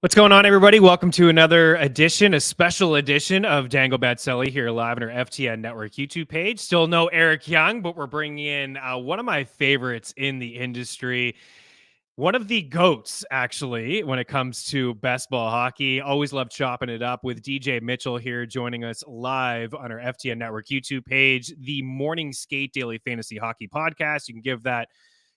What's going on, everybody? Welcome to another edition, a special edition of Dangle Bet Celly here live on our FTN Network YouTube page. Still no Eric Young, but we're bringing in one of my favorites in the industry. One of the GOATs, actually, when it comes to best ball hockey. Always love chopping it up with DJ Mitchell here joining us live on our FTN Network YouTube page, the Morning Skate Daily Fantasy Hockey Podcast. You can give that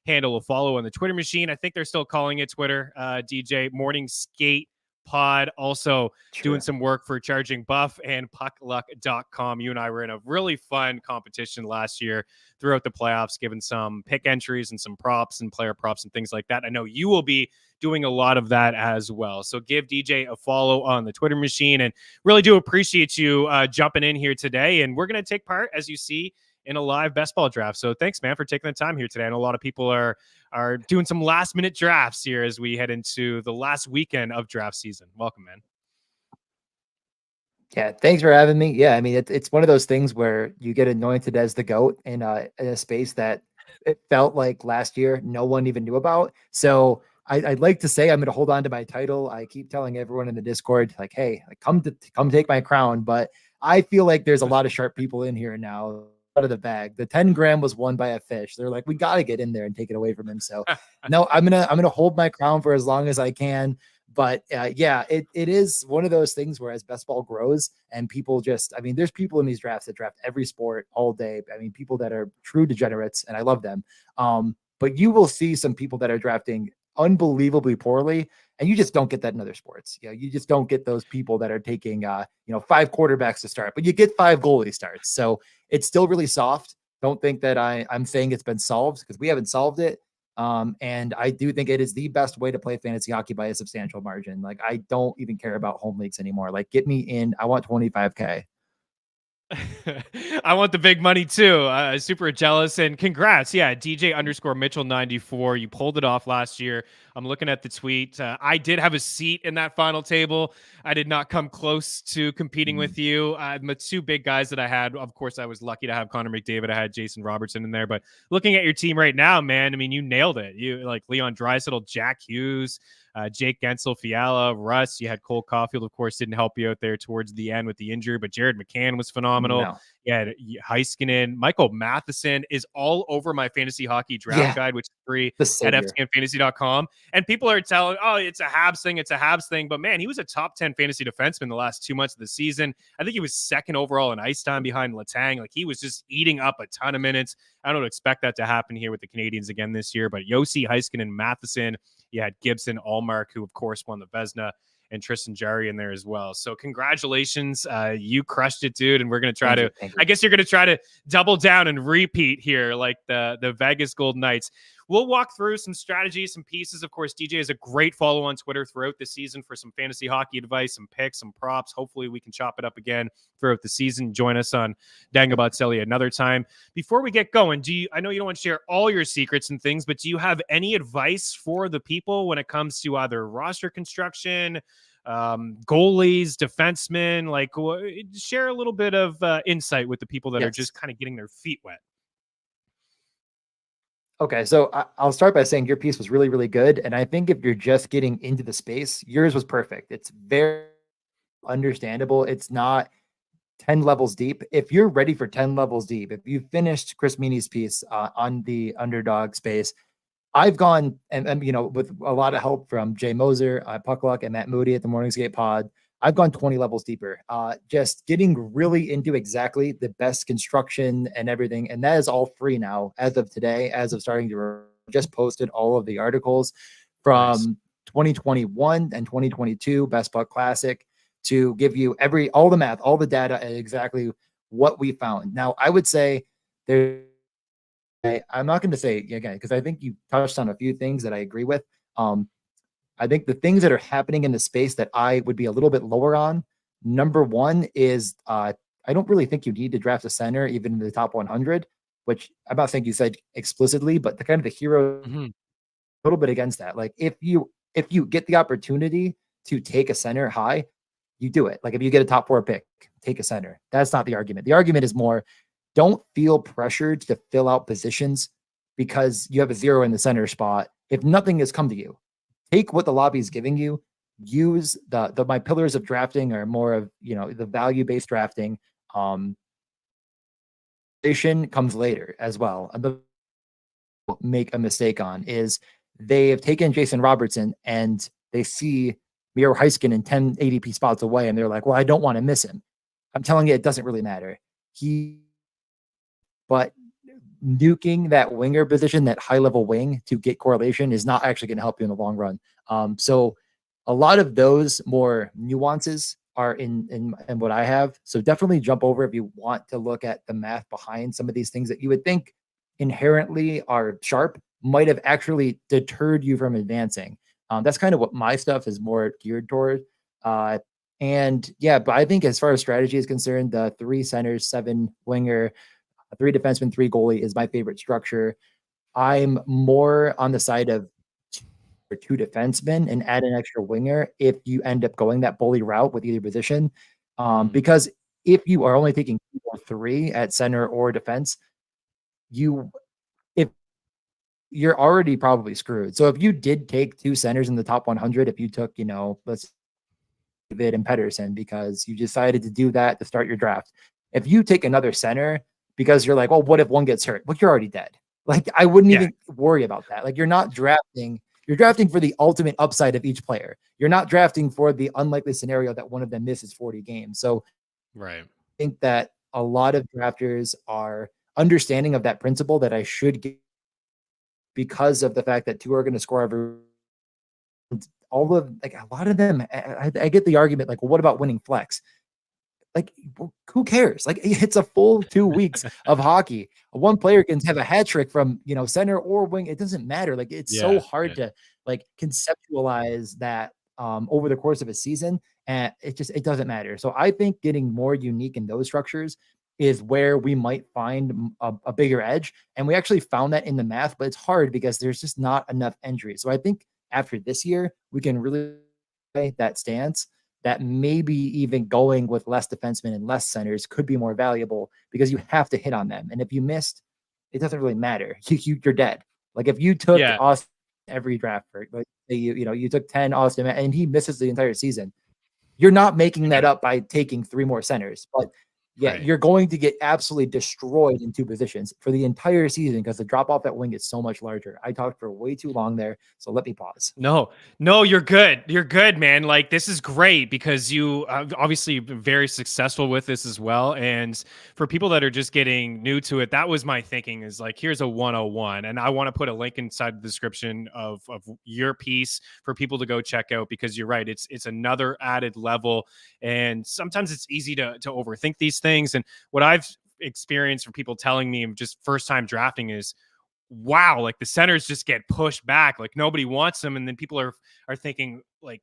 handle a follow on the Twitter machine. I think they're still calling it Twitter, DJ Morning Skate Pod. Also doing some work for Charging Buff and puckluck.com. You and I were in a really fun competition last year throughout the playoffs, giving some pick entries and some props and player props and things like that. I know you will be doing a lot of that as well. So give DJ a follow on the Twitter machine, and really do appreciate you jumping in here today. And we're going to take part, as you see, in a live best ball draft. So thanks, man, for taking the time here today. I know a lot of people are doing some last minute drafts here as we head into the last weekend of draft season. Welcome, man. Yeah, thanks for having me. Yeah, I mean, it's one of those things where you get anointed as the GOAT in a space that it felt like last year no one even knew about. So I'd like to say I'm going to hold on to my title. I keep telling everyone in the Discord, like, hey, come take my crown. But I feel like there's a lot of sharp people in here now. Out of the bag. The 10 gram was won by a fish. They're like, we got to get in there and take it away from him. So no, I'm gonna hold my crown for as long as I can. But yeah, it is one of those things where as best ball grows and people just, I mean, there's people in these drafts that draft every sport all day. I mean, people that are true degenerates, and I love them. But you will see some people that are drafting unbelievably poorly, and you just don't get that in other sports. You just don't get those people that are taking 5 quarterbacks to start, but you get 5 goalie starts. So it's still really soft. Don't think that I'm saying it's been solved, because we haven't solved it. And I do think it is the best way to play fantasy hockey by a substantial margin. Like, I don't even care about home leagues anymore. Like, get me in. I want 25K. I want the big money too. Super jealous, and congrats. Yeah, DJ underscore Mitchell 94. You pulled it off last year. I'm looking at the tweet. I did have a seat in that final table. I did not come close to competing with you. The 2 big guys that I had, of course, I was lucky to have Connor McDavid. I had Jason Robertson in there, but looking at your team right now, man, I mean, you nailed it. You like Leon Draisaitl, Jack Hughes, Jake Gensel, Fiala, Russ. You had Cole Caulfield, of course, didn't help you out there towards the end with the injury, but Jared McCann was phenomenal. No. Yeah, Heiskanen, Michael Matheson is all over my fantasy hockey draft guide, which is free at FTNfantasy.com. And people are telling, oh, it's a Habs thing. It's a Habs thing. But man, he was a top 10 fantasy defenseman the last 2 months of the season. I think he was second overall in ice time behind Letang. Like, he was just eating up a ton of minutes. I don't expect that to happen here with the Canadians again this year. But Yossi, Heiskanen, Matheson, you had Gibson, Allmark, who of course won the Vezina, and Tristan Jarry in there as well. So congratulations. You crushed it, dude. And we're going to try to, I guess you're going to try to double down and repeat here like the Vegas Golden Knights. We'll walk through some strategies, some pieces. Of course, DJ is a great follow on Twitter throughout the season for some fantasy hockey advice, some picks, some props. Hopefully we can chop it up again throughout the season. Join us on Dangle Bet Celly another time. Before we get going, I know you don't want to share all your secrets and things, but do you have any advice for the people when it comes to either roster construction, goalies, defensemen? Like, share a little bit of insight with the people that are just kind of getting their feet wet. Okay, so I'll start by saying your piece was really, really good. And I think if you're just getting into the space, yours was perfect. It's very understandable. It's not 10 levels deep. If you're ready for 10 levels deep, if you finished Chris Meaney's piece on the underdog space, I've gone and with a lot of help from Jay Moser, Puckluck, and Matt Moody at the Morning Skate Pod, I've gone 20 levels deeper, just getting really into exactly the best construction and everything. And that is all free now as of today, as of starting to just posted all of the articles from 2021 and 2022 Best Puck Classic to give you all the math, all the data, and exactly what we found. Now, I would say I'm not going to say again, because I think you touched on a few things that I agree with. I think the things that are happening in the space that I would be a little bit lower on, number one is I don't really think you need to draft a center even in the top 100, which I'm not saying you said explicitly, but the kind of the hero a little bit against that. Like, if you get the opportunity to take a center high, you do it. Like, if you get a top 4 pick, take a center. That's not the argument. The argument is more, don't feel pressured to fill out positions because you have a 0 in the center spot if nothing has come to you. Take what the lobby is giving you, use the my pillars of drafting are more of, the value based drafting. Comes later as well. The make a mistake on is they have taken Jason Robertson and they see Miro Heiskanen 10 ADP spots away, and they're like, well, I don't want to miss him. I'm telling you, it doesn't really matter. But nuking that winger position, that high level wing to get correlation is not actually going to help you in the long run. So a lot of those more nuances are in what I have. So definitely jump over if you want to look at the math behind some of these things that you would think inherently are sharp, might have actually deterred you from advancing. That's kind of what my stuff is more geared toward. And yeah, but I think as far as strategy is concerned, the 3 centers, 7 winger, 3 defenseman, 3 goalie is my favorite structure. I'm more on the side of 2 defensemen and add an extra winger if you end up going that bully route with either position. Because if you are only taking 2 or 3 at center or defense, if you're already probably screwed. So if you did take 2 centers in the top 100, if you took, let's David and Pedersen, because you decided to do that to start your draft. If you take another center because you're like, well, what if one gets hurt? Well, you're already dead. Like, I wouldn't even worry about that. Like, you're drafting for the ultimate upside of each player. You're not drafting for the unlikely scenario that one of them misses 40 games. So right. I think that a lot of drafters are understanding of that principle that I should get, because of the fact that 2 are going to score every. All of, like, a lot of them, I get the argument, like, well, what about winning flex? Like, who cares? Like, it's a full 2 weeks of hockey. One player can have a hat trick from, center or wing. It doesn't matter. Like, it's so hard to like conceptualize that over the course of a season. And it doesn't matter. So I think getting more unique in those structures is where we might find a bigger edge. And we actually found that in the math, but it's hard because there's just not enough entries. So I think after this year, we can really that stance that maybe even going with less defensemen and less centers could be more valuable, because you have to hit on them. And if you missed, it doesn't really matter. You're dead. Like, if you took Austin every draft, like you took 10 Austin and he misses the entire season, you're not making that up by taking 3 more centers. But you're going to get absolutely destroyed in 2 positions for the entire season because the drop off at wing is so much larger. I talked for way too long there, so let me pause. No, you're good. You're good, man. Like, this is great because you obviously been very successful with this as well. And for people that are just getting new to it, that was my thinking, is like, here's a 101. And I want to put a link inside the description of your piece for people to go check out, because you're right. It's another added level. And sometimes it's easy to overthink these things. And what I've experienced from people telling me just first time drafting is, wow, like the centers just get pushed back, like nobody wants them, and then people are thinking, like,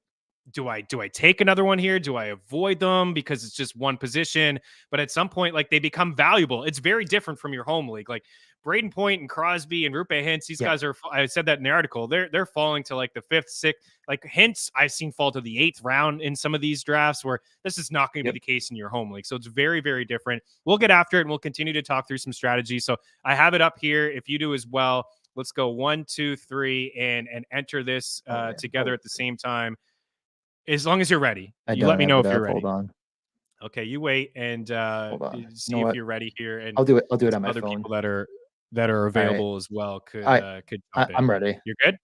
do I take another one here? Do I avoid them because it's just one position? But at some point, like, they become valuable. It's very different from your home league. Like Braden Point and Crosby and Rupe Hintz, these guys are, I said that in the article, they're falling to like the 5th, 6th. Like Hintz, I've seen fall to the 8th round in some of these drafts, where this is not going to be the case in your home league. So it's very, very different. We'll get after it and we'll continue to talk through some strategies. So I have it up here. If you do as well, let's go 1, 2, 3 and enter this together at the same time. As long as you're ready, you let me know if you're ready. Hold on. Okay, you wait and see if you're ready here. And I'll do it on my other phone. People that are available as well could jump in. I'm ready. You're good.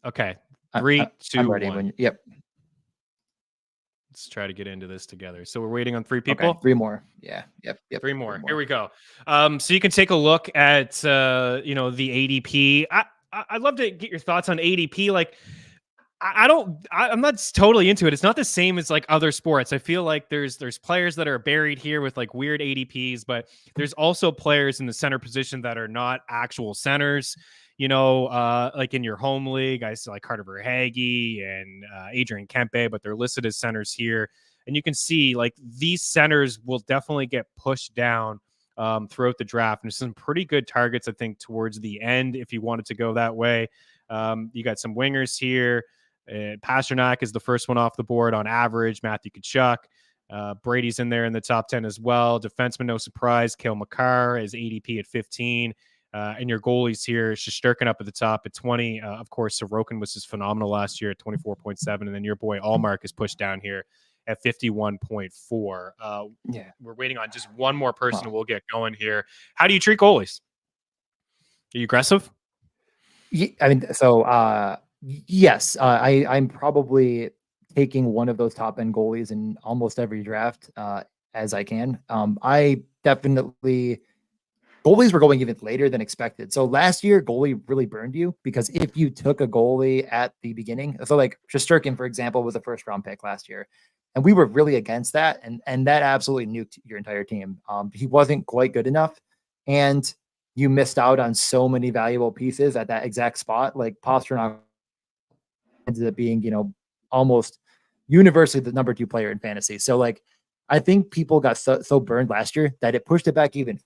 Okay, 3, 2, I'm ready 1. yep. Let's try to get into this together. So we're waiting on 3 people. Okay, 3 more. Yeah. Yep. 3 more. Here we go. So you can take a look at the ADP. I'd love to get your thoughts on ADP. Like, I'm not totally into it. It's not the same as like other sports. I feel like there's players that are buried here with like weird ADPs, but there's also players in the center position that are not actual centers. Like in your home league, I see like Carter Verhaeghe and Adrian Kempe, but they're listed as centers here. And you can see like these centers will definitely get pushed down throughout the draft. And there's some pretty good targets, I think, towards the end if you wanted to go that way. You got some wingers here. Pasternak is the first one off the board on average. Matthew Tkachuk. Brady's in there in the top 10 as well. Defenseman, no surprise. Cale Makar is ADP at 15. And your goalies here, Shesterkin up at the top at 20. Of course, Sorokin was just phenomenal last year at 24.7. And then your boy Allmark is pushed down here at 51.4. Yeah. We're waiting on just one more person and we'll get going here. How do you treat goalies? Are you aggressive? I mean, so yes, I'm probably taking one of those top end goalies in almost every draft as I can. I definitely goalies were going even later than expected. So last year, goalie really burned you because if you took a goalie at the beginning, so like Shesterkin, for example, was a first round pick last year. And we were really against that. And that absolutely nuked your entire team. He wasn't quite good enough. And you missed out on so many valuable pieces at that exact spot. Like Pastrnak ended up being, almost universally the number 2 player in fantasy. So like, I think people got so burned last year that it pushed it back even.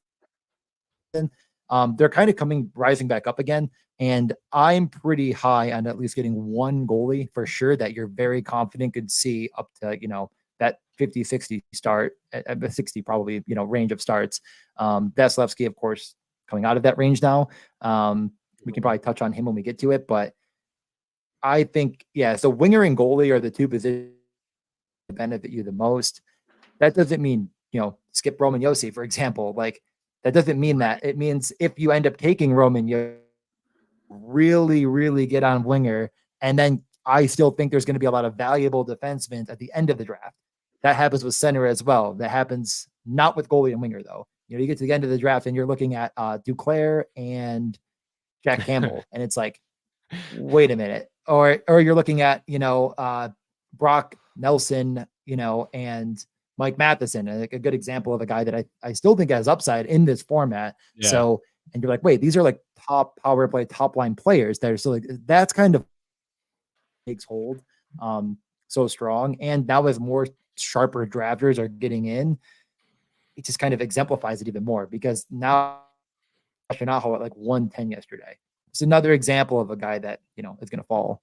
They're kind of rising back up again. And I'm pretty high on at least getting one goalie for sure that you're very confident could see up to, that 50, 60 start at 60, probably, range of starts. Vasilevsky, of course, coming out of that range now. We can probably touch on him when we get to it, but I think, so winger and goalie are the 2 positions that benefit you the most. That doesn't mean, skip Roman Josi, for example. Like, that doesn't mean that. It means if you end up taking Roman, you really, really get on winger. And then I still think there's going to be a lot of valuable defensemen at the end of the draft. That happens with center as well. That happens not with goalie and winger, though. You get to the end of the draft and you're looking at Duclair and Jack Campbell. And it's like, wait a minute. Or you're looking at, Brock Nelson, and Mike Matheson, like a good example of a guy that I still think has upside in this format. Yeah. So, and you're like, wait, these are like top power play, top line players that are still like, that's kind of takes hold so strong. And now as more sharper drafters are getting in, it just kind of exemplifies it even more because now Shanaho at like 110 yesterday. It's another example of a guy that, is going to fall.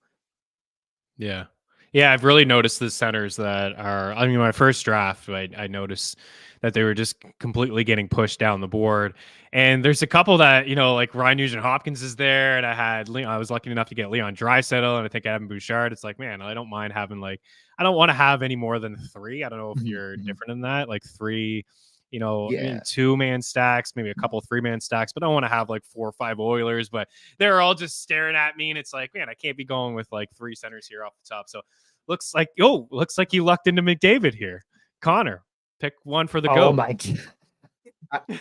Yeah. Yeah, I've really noticed the centers that are, my first draft, I noticed that they were just completely getting pushed down the board. And there's a couple that, like Ryan Nugent-Hopkins is there. And I was lucky enough to get Leon Draisaitl and I think Evan Bouchard. It's like, man, I don't mind having I don't want to have any more than 3. I don't know if you're different in that, like 3, 2-man stacks, maybe a couple 3-man stacks, but I don't want to have like 4 or 5 Oilers, but they're all just staring at me. And it's like, man, I can't be going with like 3 centers here off the top. So looks like you lucked into McDavid here. Connor, pick one for the go. Oh my God.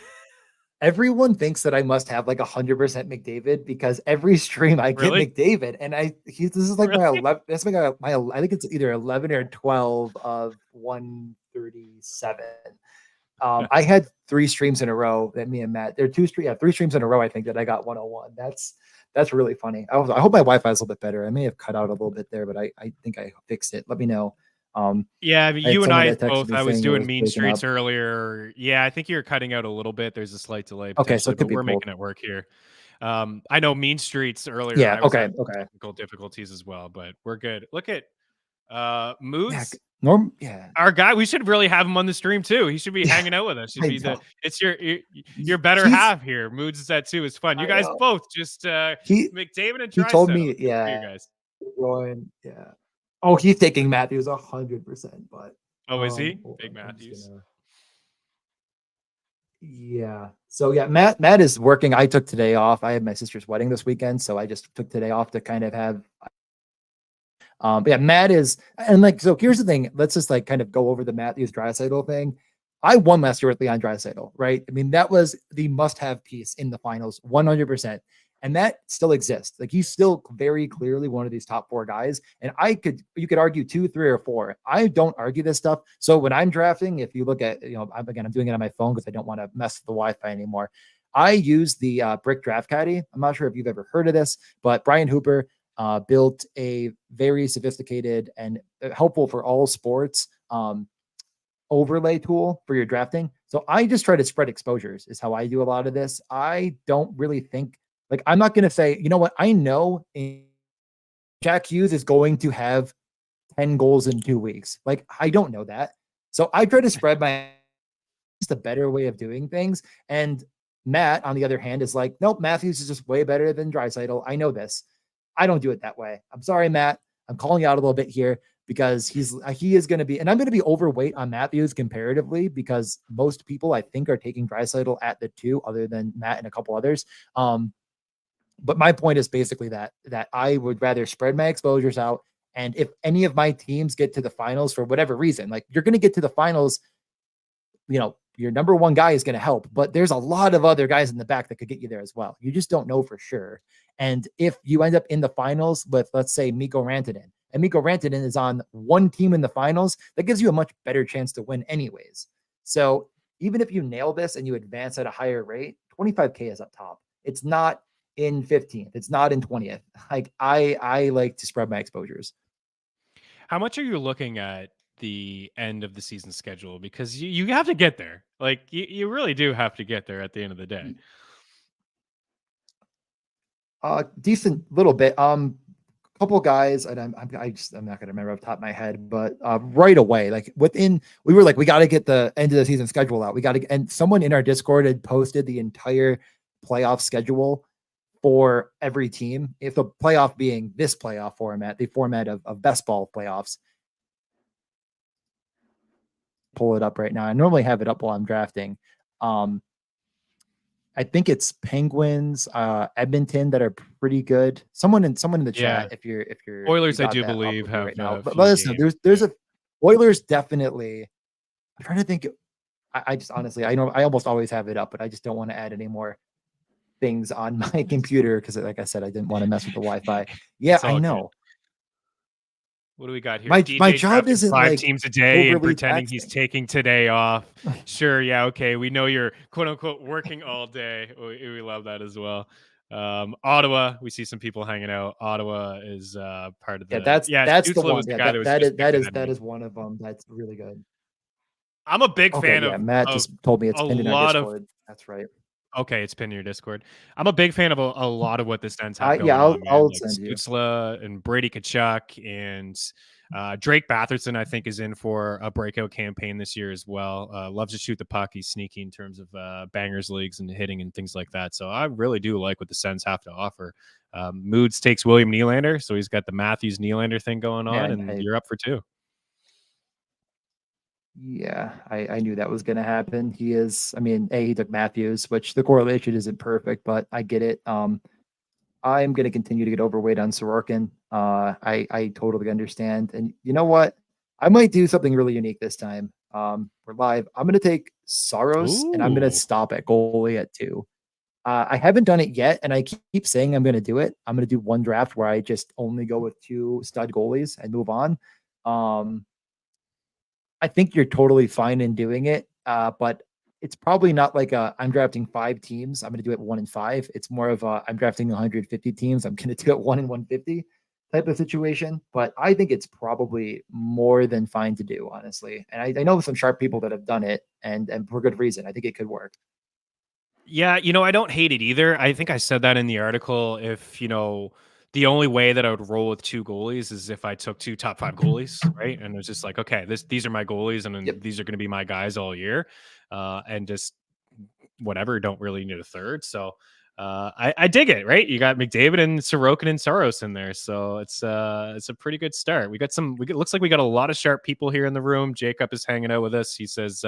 Everyone thinks that I must have like 100% McDavid because every stream I get McDavid, and this is like my 11. That's like I think it's either 11 or 12 of 137. I had 3 streams in a row that me and Matt. There are 3 streams in a row. I think that I got 101. That's really funny. I hope my Wi-Fi is a little bit better. I may have cut out a little bit there, but I think I fixed it. Let me know. You and I both. I was doing Mean Streets earlier. Yeah, I think you're cutting out a little bit. There's a slight delay. Okay, so but we're making it work here. I know Mean Streets earlier. Yeah. Okay. Technical difficulties as well, but we're good. Look at Moods. Yeah. Our guy. We should really have him on the stream too. He should be hanging out with us. It's your better half here. Moods is that too. It's fun. You guys both just McDavid and Draisaitl. He told me, you guys. Yeah. Oh, he's taking Matthews 100%. But is he Big Matthews? Yeah. So yeah, Matt is working. I took today off. I had my sister's wedding this weekend, so I just took today off to kind of have. But yeah, Matt is, and so here's the thing. Let's just kind of go over the Matthews Draisaitl thing. I won last year with Leon Draisaitl, right? I mean, that was the must-have piece in the finals, 100%. And that still exists. Like, he's still very clearly one of these top 4 guys. And you could argue 2, 3, or 4. I don't argue this stuff. So when I'm drafting, if you look at, I'm doing it on my phone because I don't want to mess with the Wi-Fi anymore. I use the Brick Draft Caddy. I'm not sure if you've ever heard of this, but Brian Hooper built a very sophisticated and helpful for all sports overlay tool for your drafting. So I just try to spread exposures is how I do a lot of this. I don't really think, I'm not going to say, you know what, I know Jack Hughes is going to have 10 goals in 2 weeks. I don't know that. So I try to spread just a better way of doing things. And Matt, on the other hand, is like, nope, Matthews is just way better than Draisaitl. I know this. I don't do it that way. I'm sorry, Matt. I'm calling you out a little bit here because he is going to be, and I'm going to be overweight on Matthews comparatively because most people I think are taking Draisaitl at the 2, other than Matt and a couple others. But my point is basically that I would rather spread my exposures out. And if any of my teams get to the finals for whatever reason, like you're going to get to the finals, your number one guy is going to help, but there's a lot of other guys in the back that could get you there as well. You just don't know for sure. And if you end up in the finals with, let's say, Mikko Rantanen, and Mikko Rantanen is on one team in the finals, that gives you a much better chance to win anyways. So even if you nail this and you advance at a higher rate, 25K is up top. It's not in 15th. It's not in 20th. Like I like to spread my exposures. How much are you looking at the end of the season schedule? Because you have to get there. Like you really do have to get there at the end of the day. Decent little bit. Couple guys, and I'm not going to remember off the top of my head, but right away, like we were like, we got to get the end of the season schedule out. We got to, and someone in our Discord had posted the entire playoff schedule for every team. If the playoff being this playoff format, the format of best ball playoffs. Pull it up right now. I normally have it up while I'm drafting. I think it's Penguins, Edmonton that are pretty good. Someone in the chat, if you're Oilers, I do believe have right now. But listen, there's a Oilers definitely. I'm trying to think. I just honestly, I know I almost always have it up, but I just don't want to add any more things on my computer because, like I said, I didn't want to mess with the Wi-Fi. Yeah, I know. Good. What do we got here? My job isn't 5 like teams a day and pretending taxing. he's taking today off. Sure, yeah, okay. We know you're quote unquote working all day. We love that as well. Ottawa, we see some people hanging out. Ottawa is part of the that's the one. Yeah, that is one of them. That's really good. I'm a big fan of Matt just told me it's pinned in our Discord. That's right. Okay, it's pinned in your Discord. I'm a big fan of a lot of what the Sens have going on. I'll like send you. Stützle and Brady Tkachuk and Drake Batherson, I think, is in for a breakout campaign this year as well. Loves to shoot the puck. He's sneaky in terms of bangers leagues and hitting and things like that. So I really do like what the Sens have to offer. Moods takes William Nylander, so he's got the Matthews Nylander thing going on, and you're up for 2. Yeah, I knew that was going to happen. He is, I mean, he took Matthews, which the correlation isn't perfect, but I get it. I'm going to continue to get overweight on Sorokin. I totally understand. And you know what? I might do something really unique this time. We're live. I'm going to take Saros and I'm going to stop at goalie at 2. I haven't done it yet, and I keep saying I'm going to do it. I'm going to do one draft where I just only go with 2 stud goalies and move on. I think you're totally fine in doing it, but it's probably not like I'm drafting 5 teams. I'm going to do it 1 in 5. It's more of I'm drafting 150 teams. I'm going to do it 1 in 150 type of situation. But I think it's probably more than fine to do, honestly. And I know some sharp people that have done it, and for good reason. I think it could work. Yeah, I don't hate it either. I think I said that in the article. If the only way that I would roll with 2 goalies is if I took 2 top 5 goalies, right? And it was just like, okay, these are my goalies, and these are going to be my guys all year, and just whatever. Don't really need a third. So I dig it, right? You got McDavid and Sorokin and Saros in there, so it's a pretty good start. Looks like we got a lot of sharp people here in the room. Jacob is hanging out with us. He says,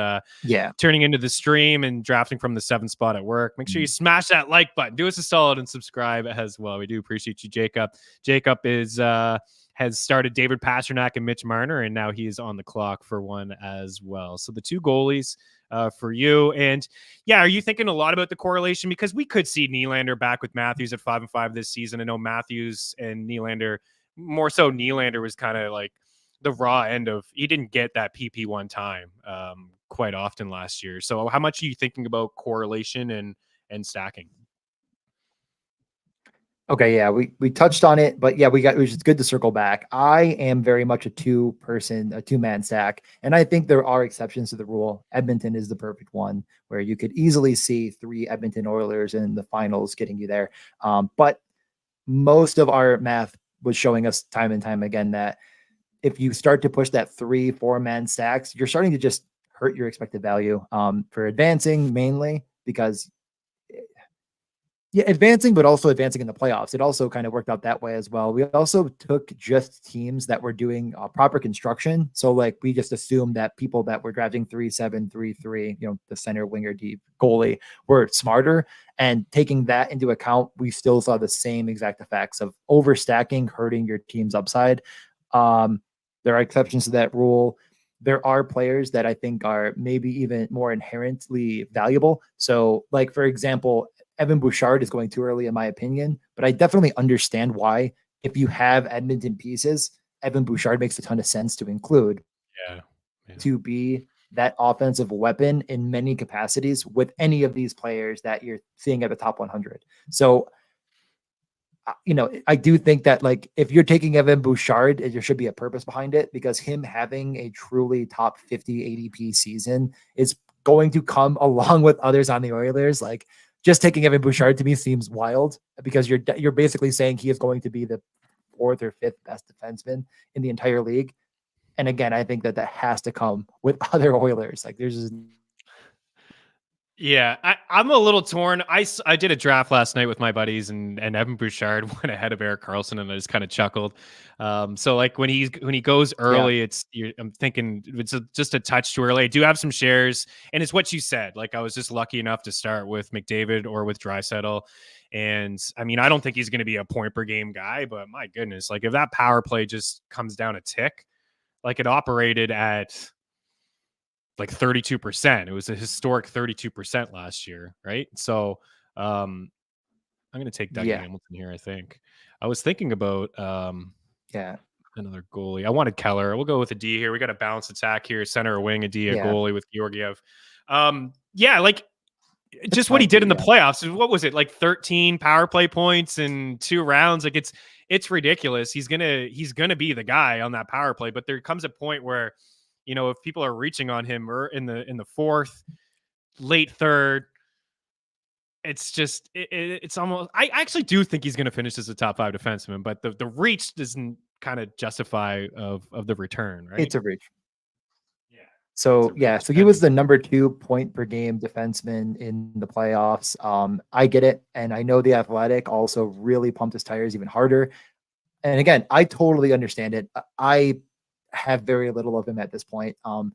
turning into the stream and drafting from the 7th spot at work. Make sure you smash that like button. Do us a solid and subscribe as well. We do appreciate you, Jacob. Jacob has started David Pastrnak and Mitch Marner, and now he is on the clock for one as well. So the 2 goalies for you. And are you thinking a lot about the correlation? Because we could see Nylander back with Matthews at 5-5 this season. I know Matthews and Nylander, more so Nylander, was kind of like the raw end of, he didn't get that PP one time quite often last year. So how much are you thinking about correlation and stacking? Okay, yeah, we touched on it, but it was just good to circle back. I am very much a 2-man stack, and I think there are exceptions to the rule. Edmonton is the perfect one, where you could easily see 3 Edmonton Oilers in the finals getting you there. But most of our math was showing us time and time again that if you start to push that 3-4-man stacks, you're starting to just hurt your expected value for advancing, mainly because Yeah, advancing, but also advancing in the playoffs. It also kind of worked out that way as well. We also took just teams that were doing proper construction. So like we just assumed that people that were drafting 3-7, 3-3, the center, winger, deep, goalie were smarter. And taking that into account, we still saw the same exact effects of overstacking, hurting your team's upside. There are exceptions to that rule. There are players that I think are maybe even more inherently valuable. So, like for example, Evan Bouchard is going too early, in my opinion, but I definitely understand why. If you have Edmonton pieces, Evan Bouchard makes a ton of sense to include Yeah. to be that offensive weapon in many capacities with any of these players that you're seeing at the top 100. So, I do think that like if you're taking Evan Bouchard, there should be a purpose behind it because him having a truly top 50 ADP season is going to come along with others on the Oilers. Like just taking Evan Bouchard to me seems wild because you're basically saying he is going to be the fourth or fifth best defenseman in the entire league. And again, I think that has to come with other Oilers. Like there's just Yeah, I'm a little torn. I did a draft last night with my buddies, and Evan Bouchard went ahead of Erik Karlsson, and I just kind of chuckled. So like when he goes early, I'm thinking it's just a touch too early. I do have some shares, and it's what you said. Like I was just lucky enough to start with McDavid or with Draisaitl, and I mean I don't think he's going to be a point per game guy, but my goodness, like if that power play just comes down a tick, like it operated at like 32%. It was a historic 32% last year, right? So I'm going to take Dougie Hamilton here, I think. I was thinking about another goalie. I wanted Keller. We'll go with a D here. We got a balanced attack here, center or wing, a D, a goalie with Georgiev. Like just what he did in the playoffs. What was it? Like 13 power play points in 2 rounds. Like it's ridiculous. He's going to be the guy on that power play, but there comes a point where if people are reaching on him or in the fourth, late third, it's just it's almost. I actually do think he's going to finish as a top 5 defenseman, but the reach doesn't kind of justify of the return, right? It's a reach. So he was the number 2 point per game defenseman in the playoffs. I get it, and I know the Athletic also really pumped his tires even harder. And again, I totally understand it. I have very little of him at this point. And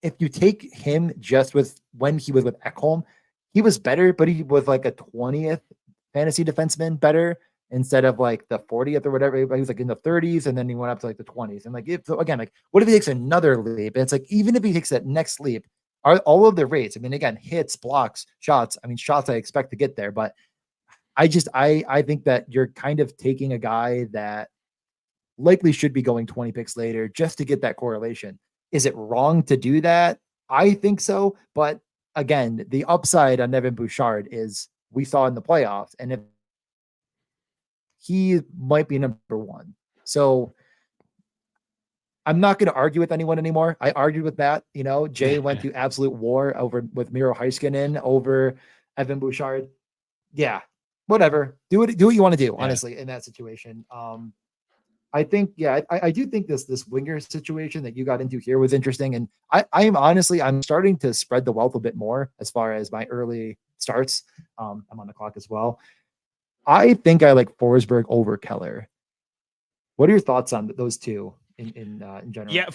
if you take him just with when he was with Ekholm, he was better, but he was like a 20th fantasy defenseman better instead of like the 40th or whatever. He was like in the 30s, and then he went up to like the 20s. And like again, like what if he takes another leap? And it's like even if he takes that next leap, are all of the rates? I mean, again, hits, blocks, shots. I mean, shots I expect to get there, but I think that you're kind of taking a guy that likely should be going 20 picks later just to get that correlation. Is it wrong to do that? I think so. But again, the upside on Evan Bouchard is we saw in the playoffs, and if he might be number 1. So I'm not going to argue with anyone anymore. I argued with that. Jay went to absolute war with Miro Heiskanen over Evan Bouchard. Yeah, whatever. Do what you want to do, honestly, in that situation. I think, I do think this winger situation that you got into here was interesting. And I'm starting to spread the wealth a bit more as far as my early starts. I'm on the clock as well. I think I like Forsberg over Keller. What are your thoughts on those two in general? Yeah.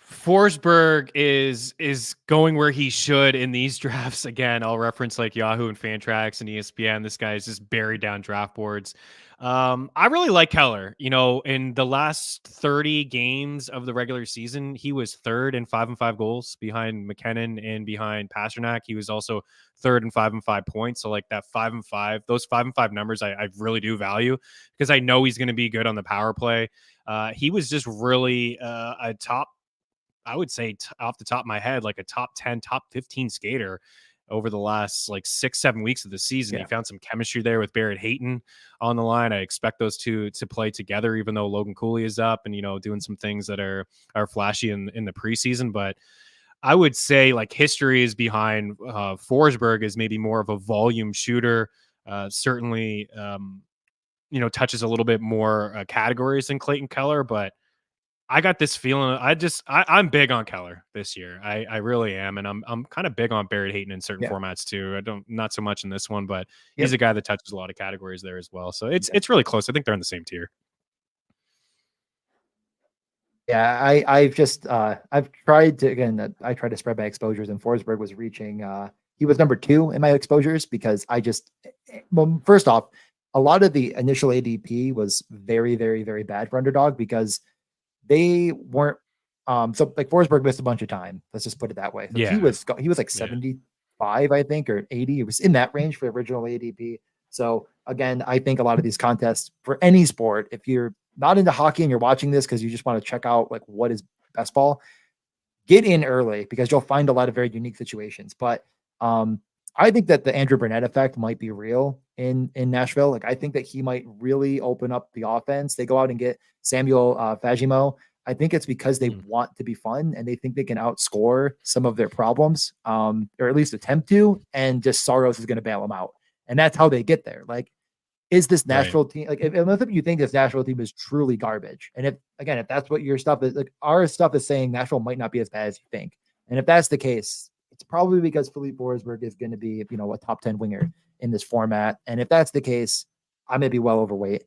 Forsberg is going where he should in these drafts. Again, I'll reference like Yahoo and Fantrax and ESPN. This guy is just buried down draft boards. I really like Keller. In the last 30 games of the regular season, he was third in 5-5 goals behind McKinnon and behind Pasternak. He was also third in 5-5 points. So like that 5-5, those 5-5 numbers, I really do value because I know he's going to be good on the power play. He was just really a top, I would say off the top of my head, like a top 10, top 15 skater over the last like 6-7 weeks of the season. He found some chemistry there with Barrett Hayton on the line. I expect those two to play together, even though Logan Cooley is up and, doing some things that are flashy in the preseason. But I would say like history is behind Forsberg is maybe more of a volume shooter. Certainly, touches a little bit more categories than Clayton Keller, but I got this feeling. I'm big on Keller this year. I really am, and I'm kind of big on Barrett Hayton in certain Yeah. formats too. I don't not so much in this one, but he's Yep. a guy that touches a lot of categories there as well. So Yeah. it's really close. I think they're in the same tier. Yeah, I've just I've tried to again I tried to spread my exposures and Forsberg was reaching he was number 2 in my exposures because I just well, first off, a lot of the initial ADP was very, very, very bad for underdog because they weren't so like Forsberg missed a bunch of time. Let's just put it that way. So Yeah, he was like yeah. 75, I think, or 80. It was in that range for original ADP. So again, I think a lot of these contests for any sport, if you're not into hockey and you're watching this because you just want to check out like what is best ball, get in early because you'll find a lot of very unique situations. But I think that the Andrew Burnett effect might be real in Nashville. Like I think that he might really open up the offense. They go out and get Samuel Fagimo. I think it's because they Mm, want to be fun and they think they can outscore some of their problems, or at least attempt to. And just Soros is going to bail them out, and that's how they get there. Like is this right. Nashville team like if you think this Nashville team is truly garbage, and if that's what your stuff is, like our stuff is saying Nashville might not be as bad as you think, and if that's the case, it's probably because Philippe Forsberg is going to be a top 10 winger in this format, and if that's the case, I'm going to be well overweight.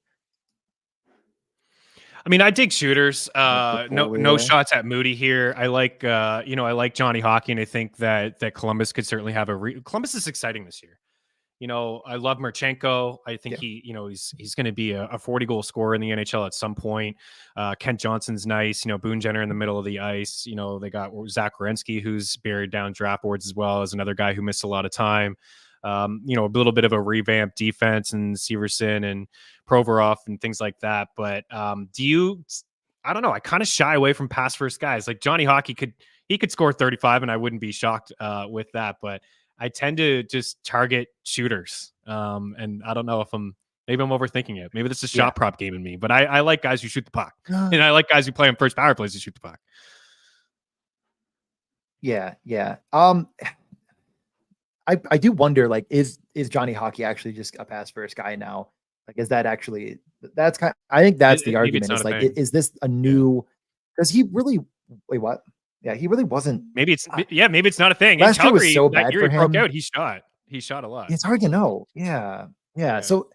I mean, I dig shooters. No Portfolio. shots at Moody here. I like I like Johnny Hockey, and I think that Columbus could certainly have Columbus is exciting this year. I love Marchenko. I think Yeah. he's going to be a 40 goal scorer in the NHL at some point. Kent Johnson's nice. Boone Jenner in the middle of the ice. They got Zach Werenski, who's buried down draft boards as well as another guy who missed a lot of time. A little bit of a revamped defense and Severson and Provorov and things like that. But I don't know. I kind of shy away from pass first guys. Like Johnny Hockey could score 35 and I wouldn't be shocked with that. But I tend to just target shooters. And I don't know if maybe I'm overthinking it. Maybe this is a Yeah. shot prop game in me, but I like guys who shoot the puck. And I like guys who play on first power plays to shoot the puck. Yeah. Yeah. I do wonder, like, is Johnny Hockey actually just a pass first guy now? Like, is that actually that's kind I think that's the Maybe it's argument not is a like, thing. is this a Yeah. new because he really wait, what? Yeah, he really wasn't Maybe it's not a thing. In last year was Calgary, so that bad year for he broke him. out. He shot a lot. It's hard to know. Yeah. Yeah. Yeah. So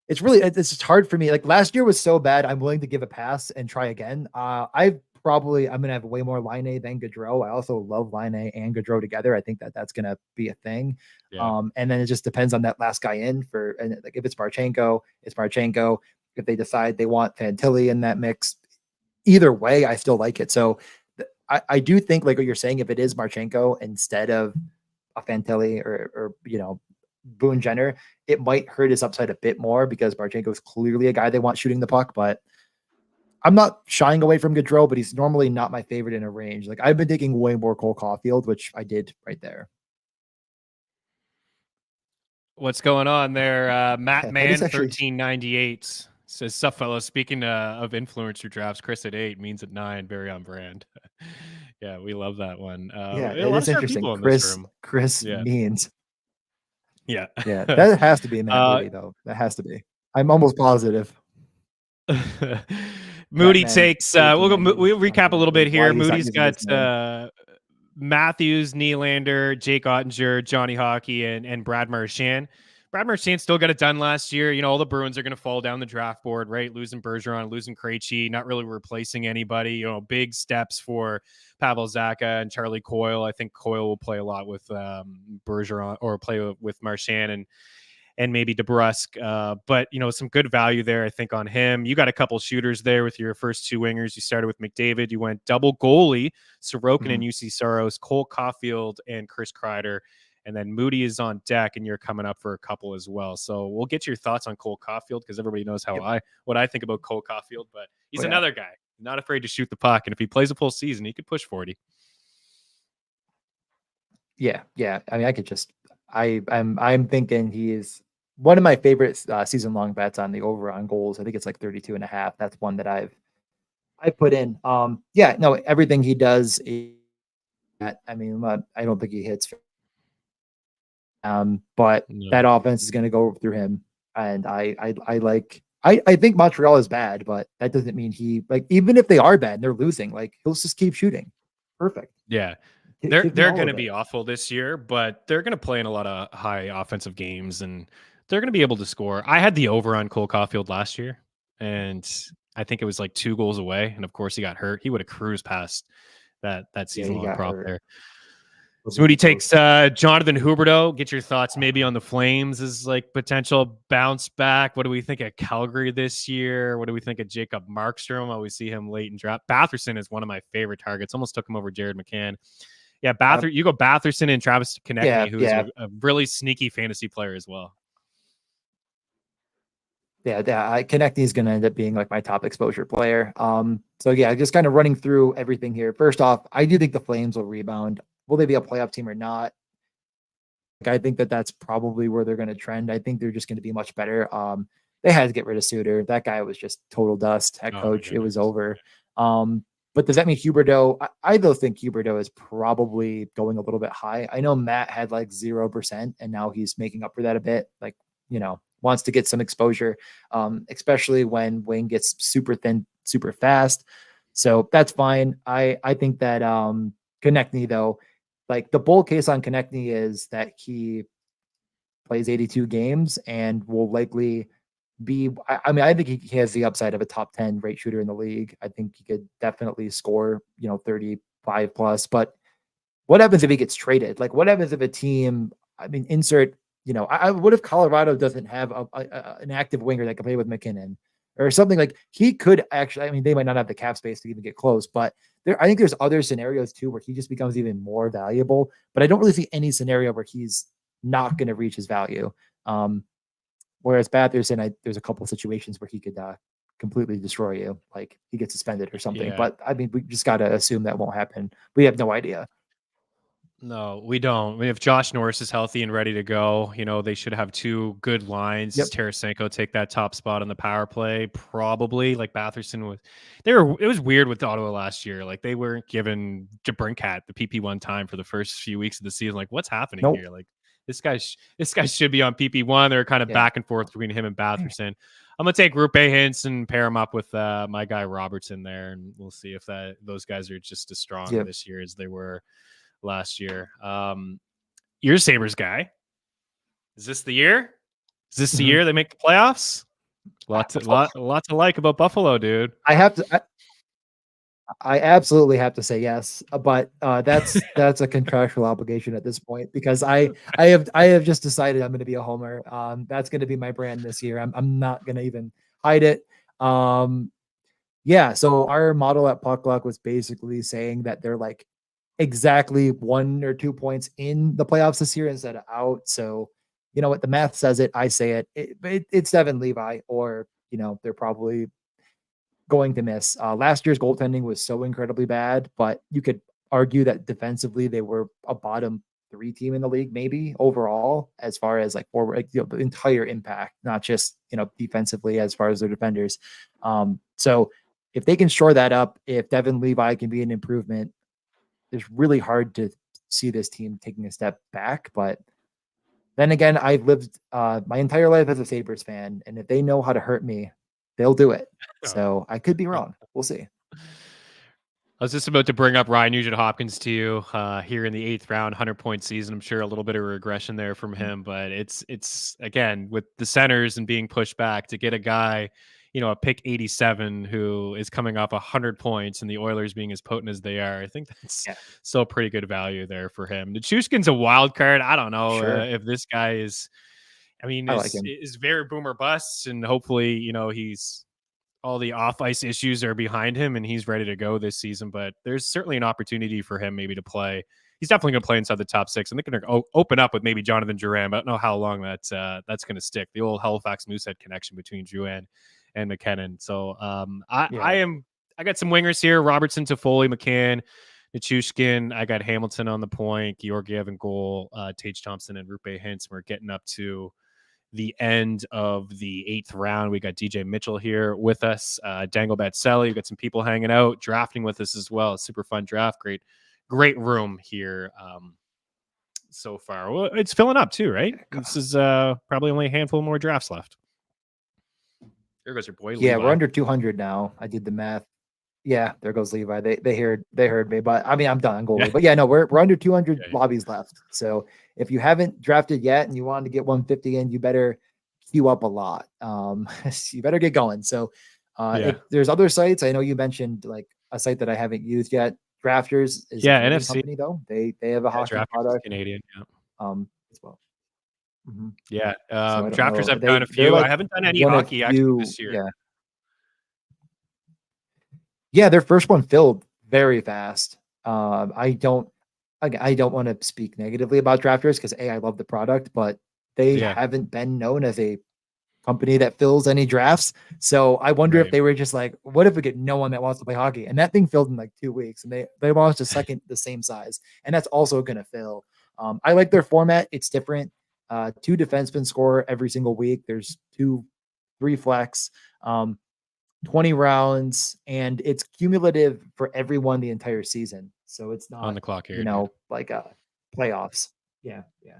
it's just hard for me. Like last year was so bad, I'm willing to give a pass and try again. I'm gonna have way more Line than Gaudreau. I also love Line and Gaudreau together. I think that that's gonna be a thing. Yeah. And then it just depends on that last guy in for and like if it's Marchenko, it's Marchenko. If they decide they want Fantilli in that mix, either way, I still like it. So I do think like what you're saying, if it is Marchenko instead of a Fantilli or Boone Jenner, it might hurt his upside a bit more because Marchenko is clearly a guy they want shooting the puck. But I'm not shying away from Gaudreau, but he's normally not my favorite in a range. Like I've been taking way more Cole Caulfield, which I did right there. What's going on there? Matt Yeah, that is Mann, actually 1398 says, "Sup, fellas. Speaking of influencer drafts, Chris at 8, means at 9, very on brand." Yeah, we love that one. yeah, A it lot of is smart interesting. people in this Chris room. Chris Yeah, means yeah. yeah, that has to be Matt uh, Moody though. That has to be. I'm almost positive. Matt Moody Man takes. We'll 1398. recap a little bit here. Why he's not Moody's using got his name. Matthews, Nylander, Jake Ottinger, Johnny Hockey, and Brad Marchand. Brad Marchand still got it done last year. All the Bruins are going to fall down the draft board, right? Losing Bergeron, losing Krejci, not really replacing anybody. Big steps for Pavel Zacha and Charlie Coyle. I think Coyle will play a lot with Bergeron or play with Marchand and maybe DeBrusque. But some good value there, I think, on him. You got a couple shooters there with your first two wingers. You started with McDavid. You went double goalie, Sorokin and UC Saros, Cole Caulfield and Chris Kreider. And then Moody is on deck, and you're coming up for a couple as well. So we'll get your thoughts on Cole Caulfield because everybody knows what I think about Cole Caulfield. But he's another guy, not afraid to shoot the puck, and if he plays a full season, he could push 40. Yeah, yeah. I mean, I'm thinking he is one of my favorite season long bets on the over on goals. I think it's like 32 and a half. That's one that I put in. Yeah, no, everything he does. I mean, I don't think he hits. But No. that offense is going to go through him, and I like I think Montreal is bad, but that doesn't mean he like even if they are bad and they're losing, like he'll just keep shooting. Perfect. Yeah. Give me They're all going of to be it. awful this year, but they're going to play in a lot of high offensive games and they're going to be able to score. I had the over on Cole Caulfield last year, and I think it was like 2 goals away. And of course, he got hurt. He would have cruised past that Yeah, season he long got prop hurt. there. Wasn't Smoothie even close. takes Jonathan Huberdeau. Get your thoughts maybe on the Flames as like potential bounce back. What do we think of Calgary this year? What do we think of Jacob Markstrom? While we see him late in draft. Batherson is one of my favorite targets. Almost took him over Jared McCann. Yeah, you go Batherson and Travis Yeah, Konechny, who is yeah, a really sneaky fantasy player as well. yeah. Konechny is going to end up being like my top exposure player. So yeah, just kind of running through everything here. First off, I do think the Flames will rebound. Will they be a playoff team or not? Like, I think that that's probably where they're going to trend. I think they're just going to be much better. They had to get rid of Suter. That guy was just total dust. Head Oh my coach, it was goodness. over. But does that mean Huberdeau? I though think Huberdeau is probably going a little bit high. I know Matt had like 0%, and now he's making up for that a bit. Like, wants to get some exposure, especially when Wayne gets super thin, super fast. So that's fine. I think that Konechny though, like the bull case on Konechny is that he plays 82 games and will likely be. I mean, I think he has the upside of a top 10 rate shooter in the league. I think he could definitely score, 35 plus. But what happens if he gets traded? Like, what happens if a team, I mean, insert, what if Colorado doesn't have an active winger that can play with McKinnon or something? Like, he could actually, I mean, they might not have the cap space to even get close, but I think there's other scenarios too where he just becomes even more valuable. But I don't really see any scenario where he's not going to reach his value. Um, Whereas Batherson, there's a couple of situations where he could completely destroy you, like he gets suspended or something. Yeah. But I mean, we just got to assume that won't happen. We have no idea. No, we don't. I mean, if Josh Norris is healthy and ready to go, they should have 2 good lines. Yep. Tarasenko take that top spot on the power play, probably. Like Batherson was, it was weird with Ottawa last year. Like they weren't given DeBrincat the PP1 time for the first few weeks of the season. Like what's happening Nope. here? Like this guy should be on PP1. They're kind of Yeah. back and forth between him and Batherson. I'm gonna take Rupe Hintz and pair him up with my guy Robertson there, and we'll see if those guys are just as strong Yep. this year as they were last year. You're a Sabres guy. Is this the year? Is this the year they make the playoffs? Lot to like about Buffalo, dude. I have to. I absolutely have to say yes, but that's a contractual obligation at this point because I have just decided I'm going to be a homer. That's going to be my brand this year. I'm not going to even hide it. Yeah. So our model at Puck Luck was basically saying that they're like exactly 1 or 2 points in the playoffs this year instead of out. So you know what, the math says it. I say it. It's Devin Levi, or they're probably going to miss. Last year's goaltending was so incredibly bad, but you could argue that defensively they were a bottom 3 team in the league, maybe overall, as far as like forward, like, the entire impact, not just defensively as far as their defenders. So if they can shore that up, if Devin Levi can be an improvement, it's really hard to see this team taking a step back. But then again, I've lived my entire life as a Sabres fan, and if they know how to hurt me, they'll do it. So I could be wrong. We'll see. I was just about to bring up Ryan Nugent Hopkins to you here in the 8th round, 100-point season. I'm sure a little bit of regression there from him, but it's again with the centers and being pushed back to get a guy, a pick 87 who is coming off 100 points and the Oilers being as potent as they are. I think that's still pretty good value there for him. Nichushkin's a wild card. I don't know if this guy is. I mean, is very boomer bust, and hopefully, he's. All the off ice issues are behind him and he's ready to go this season, but there's certainly an opportunity for him maybe to play. He's definitely going to play inside the top 6. I think they're going to open up with maybe Jonathan Drouin, but I don't know how long that's going to stick. The old Halifax Moosehead connection between Drouin and McKinnon. So I got some wingers here: Robertson, Toffoli, McCann, Nichushkin. I got Hamilton on the point, Georgiev in goal, Tage Thompson and Rupe Hintz. We're getting up to the end of the 8th round. We got DJ Mitchell here with us, Dangle Bet Celly. We got some people hanging out, drafting with us as well. Super fun draft. Great room here so far. Well, it's filling up too, right? This is probably only a handful more drafts left. There goes your boy Yeah, Levi. we're under 200 now. I did the math. Yeah, there goes Levi. They heard me, but I mean I'm done on goalie. Yeah. But yeah, no, we're under 200 Yeah. lobbies left. So if you haven't drafted yet and you wanted to get 150 in, you better queue up a lot. You better get going. So if there's other sites, I know you mentioned like a site that I haven't used yet. Drafters is a Canadian NFC. company though. They have a Yeah, hockey Drafters is product Canadian. Yeah. as well. Mhm. Yeah. So I don't Drafters, know. I've done a They're few. I like haven't done any one of hockey actually few. this year. Yeah. Yeah, their first one filled very fast. I don't want to speak negatively about drafters because I love the product, but they Yeah. haven't been known as a company that fills any drafts. So I wonder if Right. they were just like, what if we get no one that wants to play hockey? And that thing filled in like 2 weeks, and they launched a second the same size, and that's also going to fill. I like their format; it's different. Two defensemen score every single week. There's three flex. 20 rounds, and it's cumulative for everyone the entire season. So it's On not, the clock here. Yeah. like playoffs. Yeah. Yeah.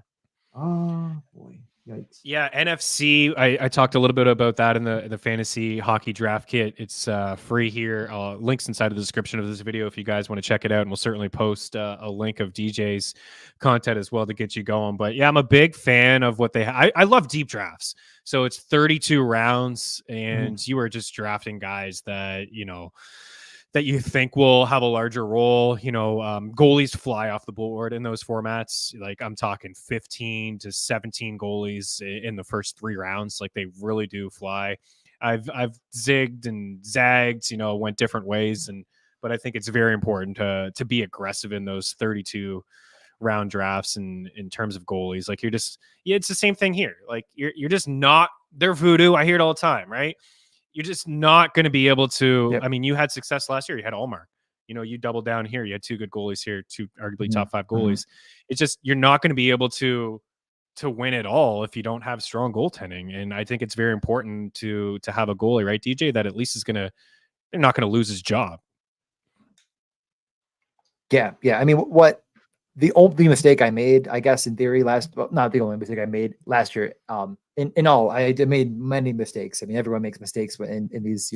Oh boy. Yikes. Yeah, NFC. I talked a little bit about that in the fantasy hockey draft kit. It's free here. Links inside of the description of this video if you guys want to check it out, and we'll certainly post a link of DJ's content as well to get you going. But yeah, I'm a big fan of what they. I love deep drafts. So it's 32 rounds, and you are just drafting guys that that you think will have a larger role. Goalies fly off the board in those formats. Like I'm talking 15 to 17 goalies in the first 3 rounds. Like they really do fly. I've zigged and zagged, went different ways. But I think it's very important to be aggressive in those 32 round drafts and in terms of goalies. Like it's the same thing here. Like you're just not, they're voodoo. I hear it all the time, right? You're just not going to be able to. Yep. I mean, you had success last year. You had Allmark. You doubled down here. You had two good goalies here, two arguably top 5 goalies. It's just you're not going to be able to win it all if you don't have strong goaltending. And I think it's very important to have a goalie, right, DJ, that at least they're not going to lose his job. Yeah. Yeah. I mean, the only mistake I made, I guess, in theory, not the only mistake I made last year. In all, I made many mistakes. I mean, everyone makes mistakes in these,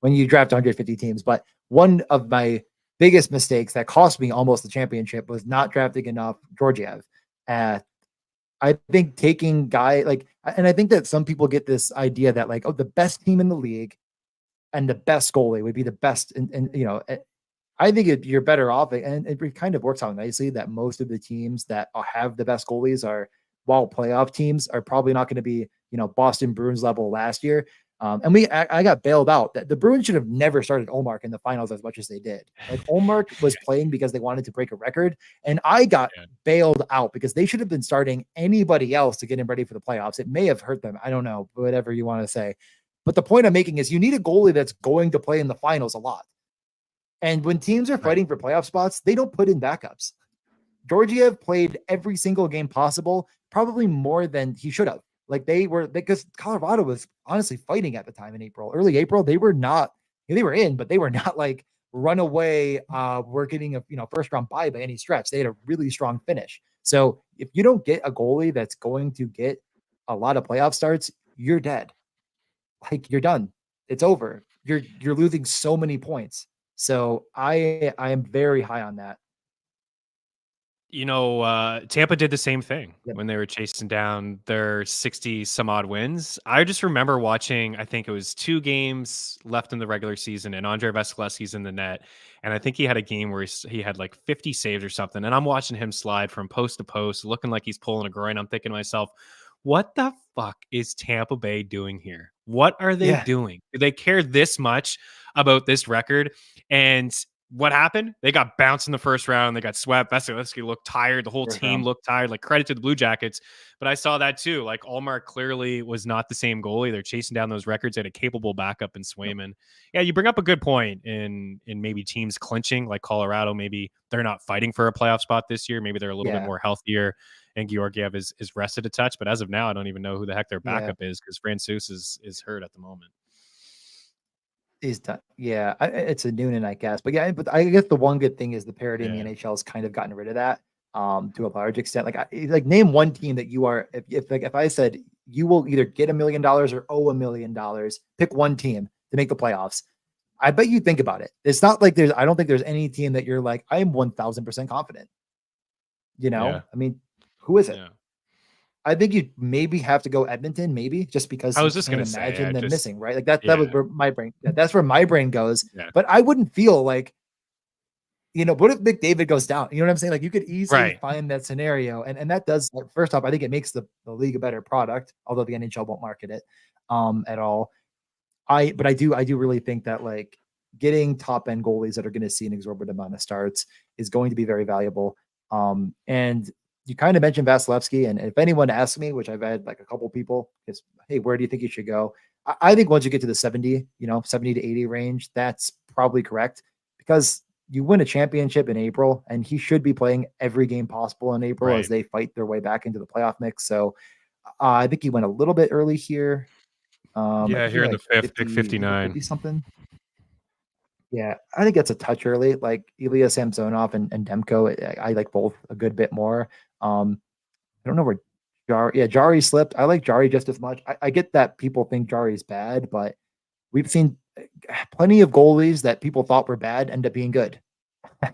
when you draft 150 teams. But one of my biggest mistakes that cost me almost the championship was not drafting enough Georgiev. I think taking and I think that some people get this idea that like, oh, the best team in the league and the best goalie would be the best, I think you're better off, and it kind of works out nicely that most of the teams that have the best goalies while playoff teams are probably not going to be, Boston Bruins level last year. And I got bailed out. That the Bruins should have never started Olmark in the finals as much as they did. Like Olmark was playing because they wanted to break a record, and I got bailed out because they should have been starting anybody else to get him ready for the playoffs. It may have hurt them. I don't know, whatever you want to say. But the point I'm making is you need a goalie that's going to play in the finals a lot. And when teams are fighting for playoff spots, they don't put in backups. Georgiev played every single game possible, probably more than he should have. Like because Colorado was honestly fighting at the time in early April. They were in, but they were not like runaway. We're getting a first round bye by any stretch. They had a really strong finish. So if you don't get a goalie that's going to get a lot of playoff starts, you're dead. Like you're done. It's over. You're losing so many points. So I am very high on that. Tampa did the same thing when they were chasing down their 60 some odd wins. I just remember watching, I think it was 2 games left in the regular season, and Andrei Vasilevsky's in the net. And I think he had a game where he had like 50 saves or something. And I'm watching him slide from post to post, looking like he's pulling a groin. I'm thinking to myself, what the fuck is Tampa Bay doing here? What are they doing? Do they care this much about this record? And what happened? They got bounced in the first round. They got swept. Vasilevsky looked tired. The whole team looked tired. Like, credit to the Blue Jackets. But I saw that too. Like, Allmark clearly was not the same goalie. They're chasing down those records. They had a capable backup in Swayman. Yeah, you bring up a good point in maybe teams clinching, like Colorado. Maybe they're not fighting for a playoff spot this year. Maybe they're a little bit more healthier, and Georgiev is rested a touch. But as of now, I don't even know who the heck their backup is, because Francouz is hurt at the moment. He's done. Yeah, it's a Noonan, I guess. But yeah, but I guess the one good thing is the parity in the NHL has kind of gotten rid of that to a large extent. Like name one team that you are. If I said you will either get $1 million or owe $1 million. Pick one team to make the playoffs. I bet you think about it. It's not like I don't think there's any team that you're like, I am 1000% confident. Yeah. I mean, who is it? Yeah. I think you maybe have to go Edmonton, maybe just because I you was just can't gonna say, imagine them just missing, right? Like that yeah. was where my brain, that's where my brain goes. Yeah. But I wouldn't feel like, what if McDavid goes down? You know what I'm saying? Like you could easily find that scenario. And that does, first off, I think it makes the league a better product, although the NHL won't market it at all. But I do really think that like getting top end goalies that are going to see an exorbitant amount of starts is going to be very valuable. And you kind of mentioned Vasilevsky, and if anyone asks me, which I've had like a couple people, is, hey, where do you think you should go? I think once you get to the 70, 70 to 80 range, that's probably correct, because you win a championship in April, and he should be playing every game possible in April as they fight their way back into the playoff mix. So I think he went a little bit early here. Yeah, here in the fifth, 50, pick 59. 50 something. Yeah, I think that's a touch early. Like Ilya Samsonov and Demko, I like both a good bit more. I don't know where Jari slipped. I like Jari just as much. I get that people think Jari's bad, but we've seen plenty of goalies that people thought were bad end up being good.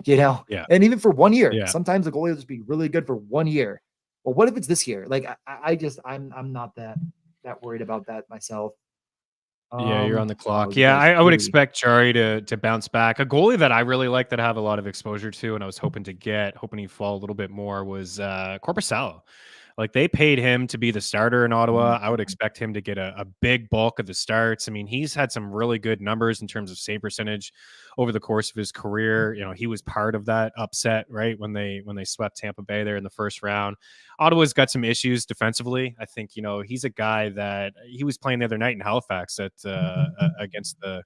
Yeah. And even for 1 year, Yeah. sometimes the goalie will just be really good for 1 year. Well, what if it's this year? Like I'm not that worried about that myself. Yeah, you're on the clock. Yeah, I would expect Jari to bounce back. A goalie that I really like that I have a lot of exposure to, and I was hoping he'd fall a little bit more, was Korpisalo. Like they paid him to be the starter in Ottawa. I would expect him to get a big bulk of the starts. I mean, he's had some really good numbers in terms of save percentage over the course of his career. He was part of that upset, right? When they swept Tampa Bay there in the first round. Ottawa's got some issues defensively. I think, he's a guy that he was playing the other night in Halifax against the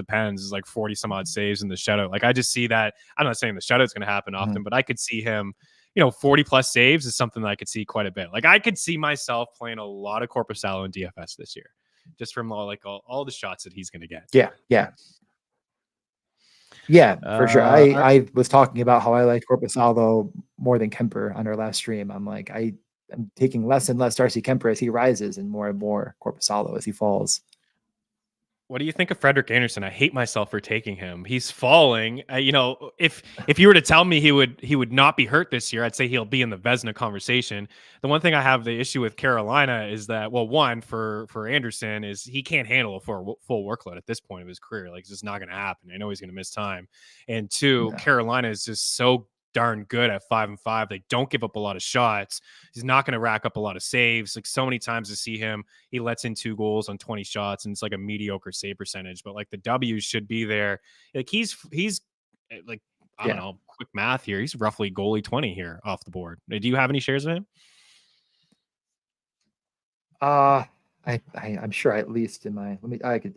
Pens, is like 40 some odd saves in the shutout. Like I just see that. I'm not saying the shutout's going to happen often, but I could see him, 40 plus saves is something that I could see quite a bit. Like I could see myself playing a lot of Korpisalo in DFS this year, just from all the shots that he's going to get. Yeah, for sure. I was talking about how I liked Korpisalo more than Kemper on our last stream. I'm like, I'm taking less and less Darcy Kemper as he rises, and more Korpisalo as he falls. What do you think of Frederik Andersen? I hate myself for taking him. He's falling. If you were to tell me he would not be hurt this year, I'd say he'll be in the Vezina conversation. The one thing I have the issue with Carolina is that, well, one for Andersen is he can't handle a full workload at this point of his career. Like it's just not going to happen. I know he's going to miss time. And two, Carolina is just so darn good at 5-5. They don't give up a lot of shots. He's not going to rack up a lot of saves. Like so many times to see him, he lets in 2 goals on 20 shots, and it's like a mediocre save percentage. But like the W's should be there. Like he's like, I don't know, quick math here. He's roughly goalie 20 here off the board. Do you have any shares of him? I'm sure at least in my I could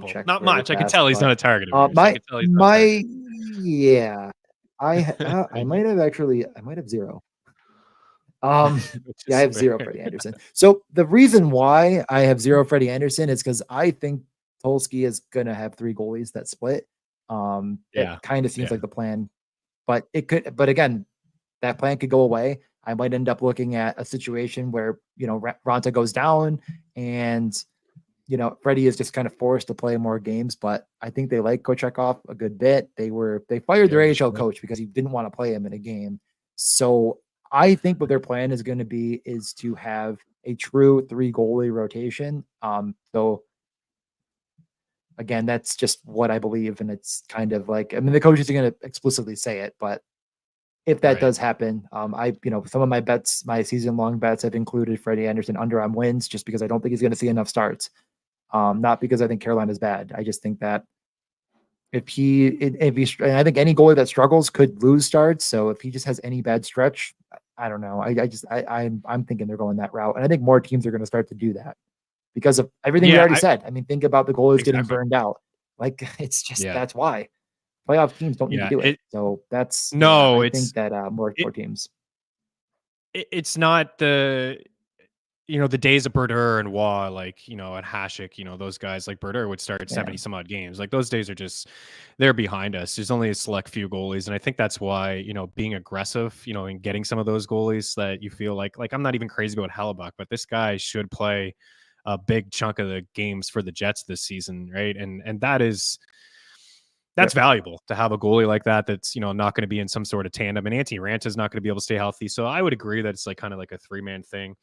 check. Not much. I could tell he's not a target. I might have 0. I have 0 Freddie Andersen. So the reason why I have 0 Freddie Andersen is because I think Tulsky is gonna have 3 goalies that split. It kind of seems like the plan, but it could. But again, that plan could go away. I might end up looking at a situation where Ronta goes down and Freddie is just kind of forced to play more games. But I think they like Kochekov a good bit. They fired their AHL coach because he didn't want to play him in a game. So I think what their plan is going to be is to have a true 3 goalie rotation. So again, that's just what I believe, and it's kind of like, I mean, the coaches are going to explicitly say it, but if that does happen, some of my bets, my season-long bets, have included Freddie Andersen under on wins, just because I don't think he's going to see enough starts. Not because I think Carolina is bad. I just think that if he, and I think any goalie that struggles could lose starts. So if he just has any bad stretch, I don't know. I'm thinking they're going that route, and I think more teams are going to start to do that because of everything we already said. I mean, think about the goalies getting burned out. Like it's just that's why. Playoff teams don't need to do it. So that's I think that more teams. It's not the days of Berder and Waugh, like, and Hashik, those guys like Berder would start Yeah. 70 some odd games. Like those days are just, they're behind us. There's only a select few goalies. And I think that's why, being aggressive, and getting some of those goalies that you feel like I'm not even crazy about Hellebuck, but this guy should play a big chunk of the games for the Jets this season. Right. And that's Yep. valuable to have a goalie like that. That's, not going to be in some sort of tandem, and Antti Ranta is not going to be able to stay healthy. So I would agree that it's like kind of like a 3-man thing.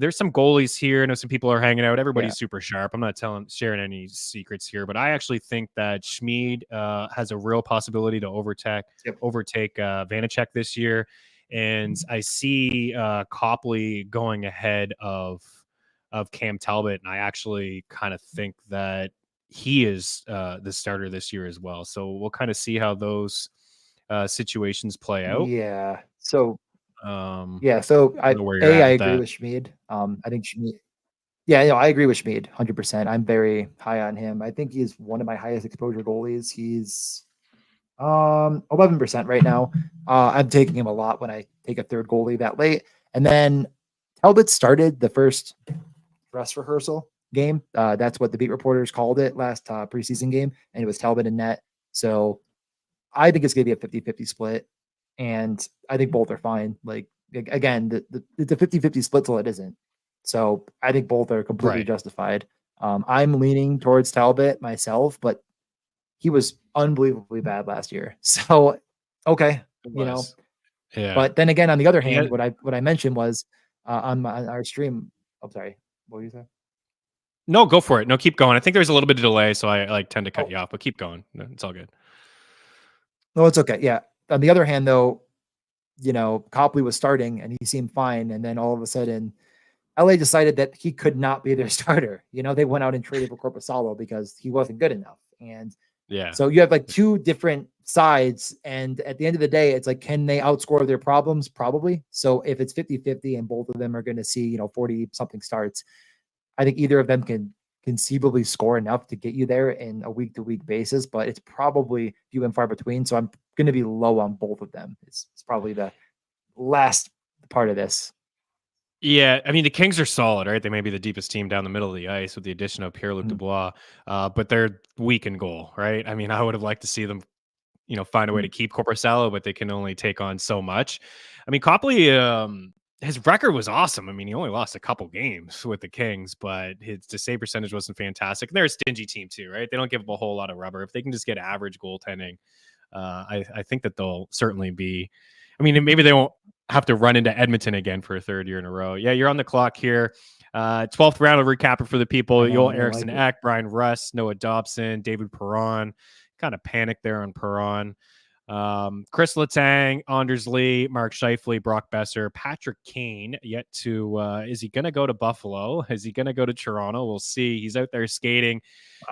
There's some goalies here. I know some people are hanging out. Yeah. Everybody's super sharp. I'm not sharing any secrets here, but I actually think that Schmid has a real possibility to overtake Vanacek this year. And I see Copley going ahead of Cam Talbot. And I actually kind of think that he is the starter this year as well. So we'll kind of see how those situations play out. Yeah. So Um, yeah. So I don't know where you're at I with agree that. with Schmid. I think Schmid. Yeah, I agree with Schmid 100%. I'm very high on him. I think he's one of my highest exposure goalies. He's 11% right now. I'm taking him a lot when I take a third goalie that late. And then Talbot started the first dress rehearsal game. That's what the beat reporters called it last preseason game, and it was Talbot and net. So I think it's going to be a 50-50 split, and I think both are fine. Like, again, it's a 50-50 split till it isn't. So I think both are completely Right. justified. I'm leaning towards Talbot myself, but he was unbelievably bad last year. So okay, It was. Yeah. But then again, on the other Yeah. hand, what I mentioned was on our stream. I'm sorry. What were you saying? No, go for it. No, keep going. I think there's a little bit of delay, so I like tend to cut Oh, you off, but keep going. No, it's all good. no, it's okay. Yeah. On the other hand, though, Copley was starting and he seemed fine, and then all of a sudden, LA decided that he could not be their starter. They went out and traded for Corpusalo because he wasn't good enough, and Yeah. so you have like two different sides. And at the end of the day, it's like, can they outscore their problems? Probably. So if it's 50-50 and both of them are going to see, 40 something starts, I think either of them can conceivably score enough to get you there in a week to week basis, but it's probably few and far between. So I'm going to be low on both of them. It's probably the last part of this. Yeah, I mean the Kings are solid, right? They may be the deepest team down the middle of the ice with the addition of Pierre-Luc Mm, Dubois, but they're weak in goal, right? I mean, I would have liked to see them, find a way to mm. keep Corpusalo, but they can only take on so much. I mean, Copley, his record was awesome. I mean, he only lost a couple games with the Kings, but his to save percentage wasn't fantastic. And they're a stingy team too, right? They don't give up a whole lot of rubber. If they can just get average goaltending, I think that they'll certainly be. I mean, maybe they won't have to run into Edmonton again for a third year in a row. Yeah, you're on the clock here. 12th round of recapper for the I people. know. Joel I'm going to Eriksson like it. Ek, Brian Russ, Noah Dobson, David Perron. Kind of panicked there on Perron. Chris Letang, Anders Lee, Mark Scheifele, Brock Besser, Patrick Kane. Yet to is he going to go to Buffalo? Is he going to go to Toronto? We'll see. He's out there skating.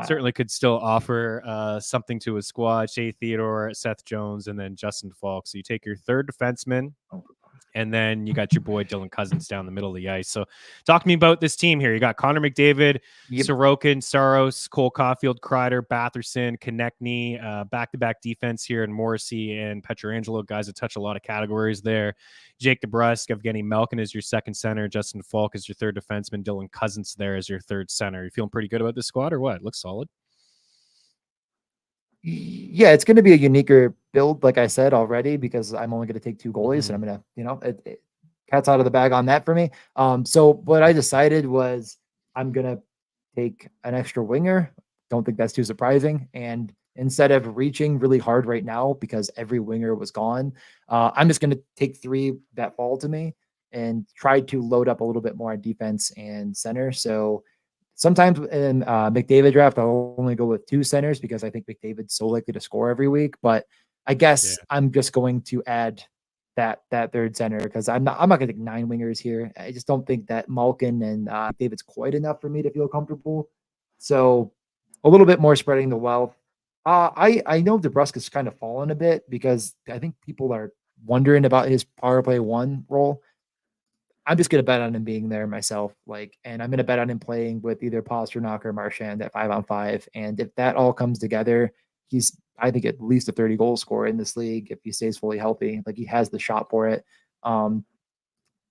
Certainly could still offer something to his squad. Shea Theodore, Seth Jones, and then Justin Falk. So you take your third defenseman, and then you got your boy Dylan Cousins down the middle of the ice. So talk to me about this team here. You got Connor McDavid, Yep. Sorokin, Saros, Cole Caulfield, Kreider, Batherson, Konechny, back-to-back defense here, and Morrissey and Pietrangelo, guys that touch a lot of categories there. Jake DeBrusk, Evgeny Malkin is your second center. Justin Falk is your third defenseman. Dylan Cousins there as your third center. You feeling pretty good about this squad or what? It looks solid. Yeah, it's going to be a uniquer build, like I said already, because I'm only going to take two goalies, and I'm going to, cat's out of the bag on that for me. So what I decided was I'm going to take an extra winger. Don't think that's too surprising. And instead of reaching really hard right now because every winger was gone, I'm just going to take three that fall to me and try to load up a little bit more on defense and center. So sometimes in McDavid draft, I'll only go with two centers because I think McDavid's so likely to score every week. But I guess Yeah. I'm just going to add that third center because I'm not going to take nine wingers here. I just don't think that Malkin and McDavid's quite enough for me to feel comfortable. So a little bit more spreading the wealth. I know DeBrusque has kind of fallen a bit because I think people are wondering about his power play one role. I'm just gonna bet on him being there myself, and I'm gonna bet on him playing with either Pasternak or Marchand at 5-on-5. And if that all comes together, he's I think at least a 30 goal scorer in this league if he stays fully healthy. Like he has the shot for it. Um,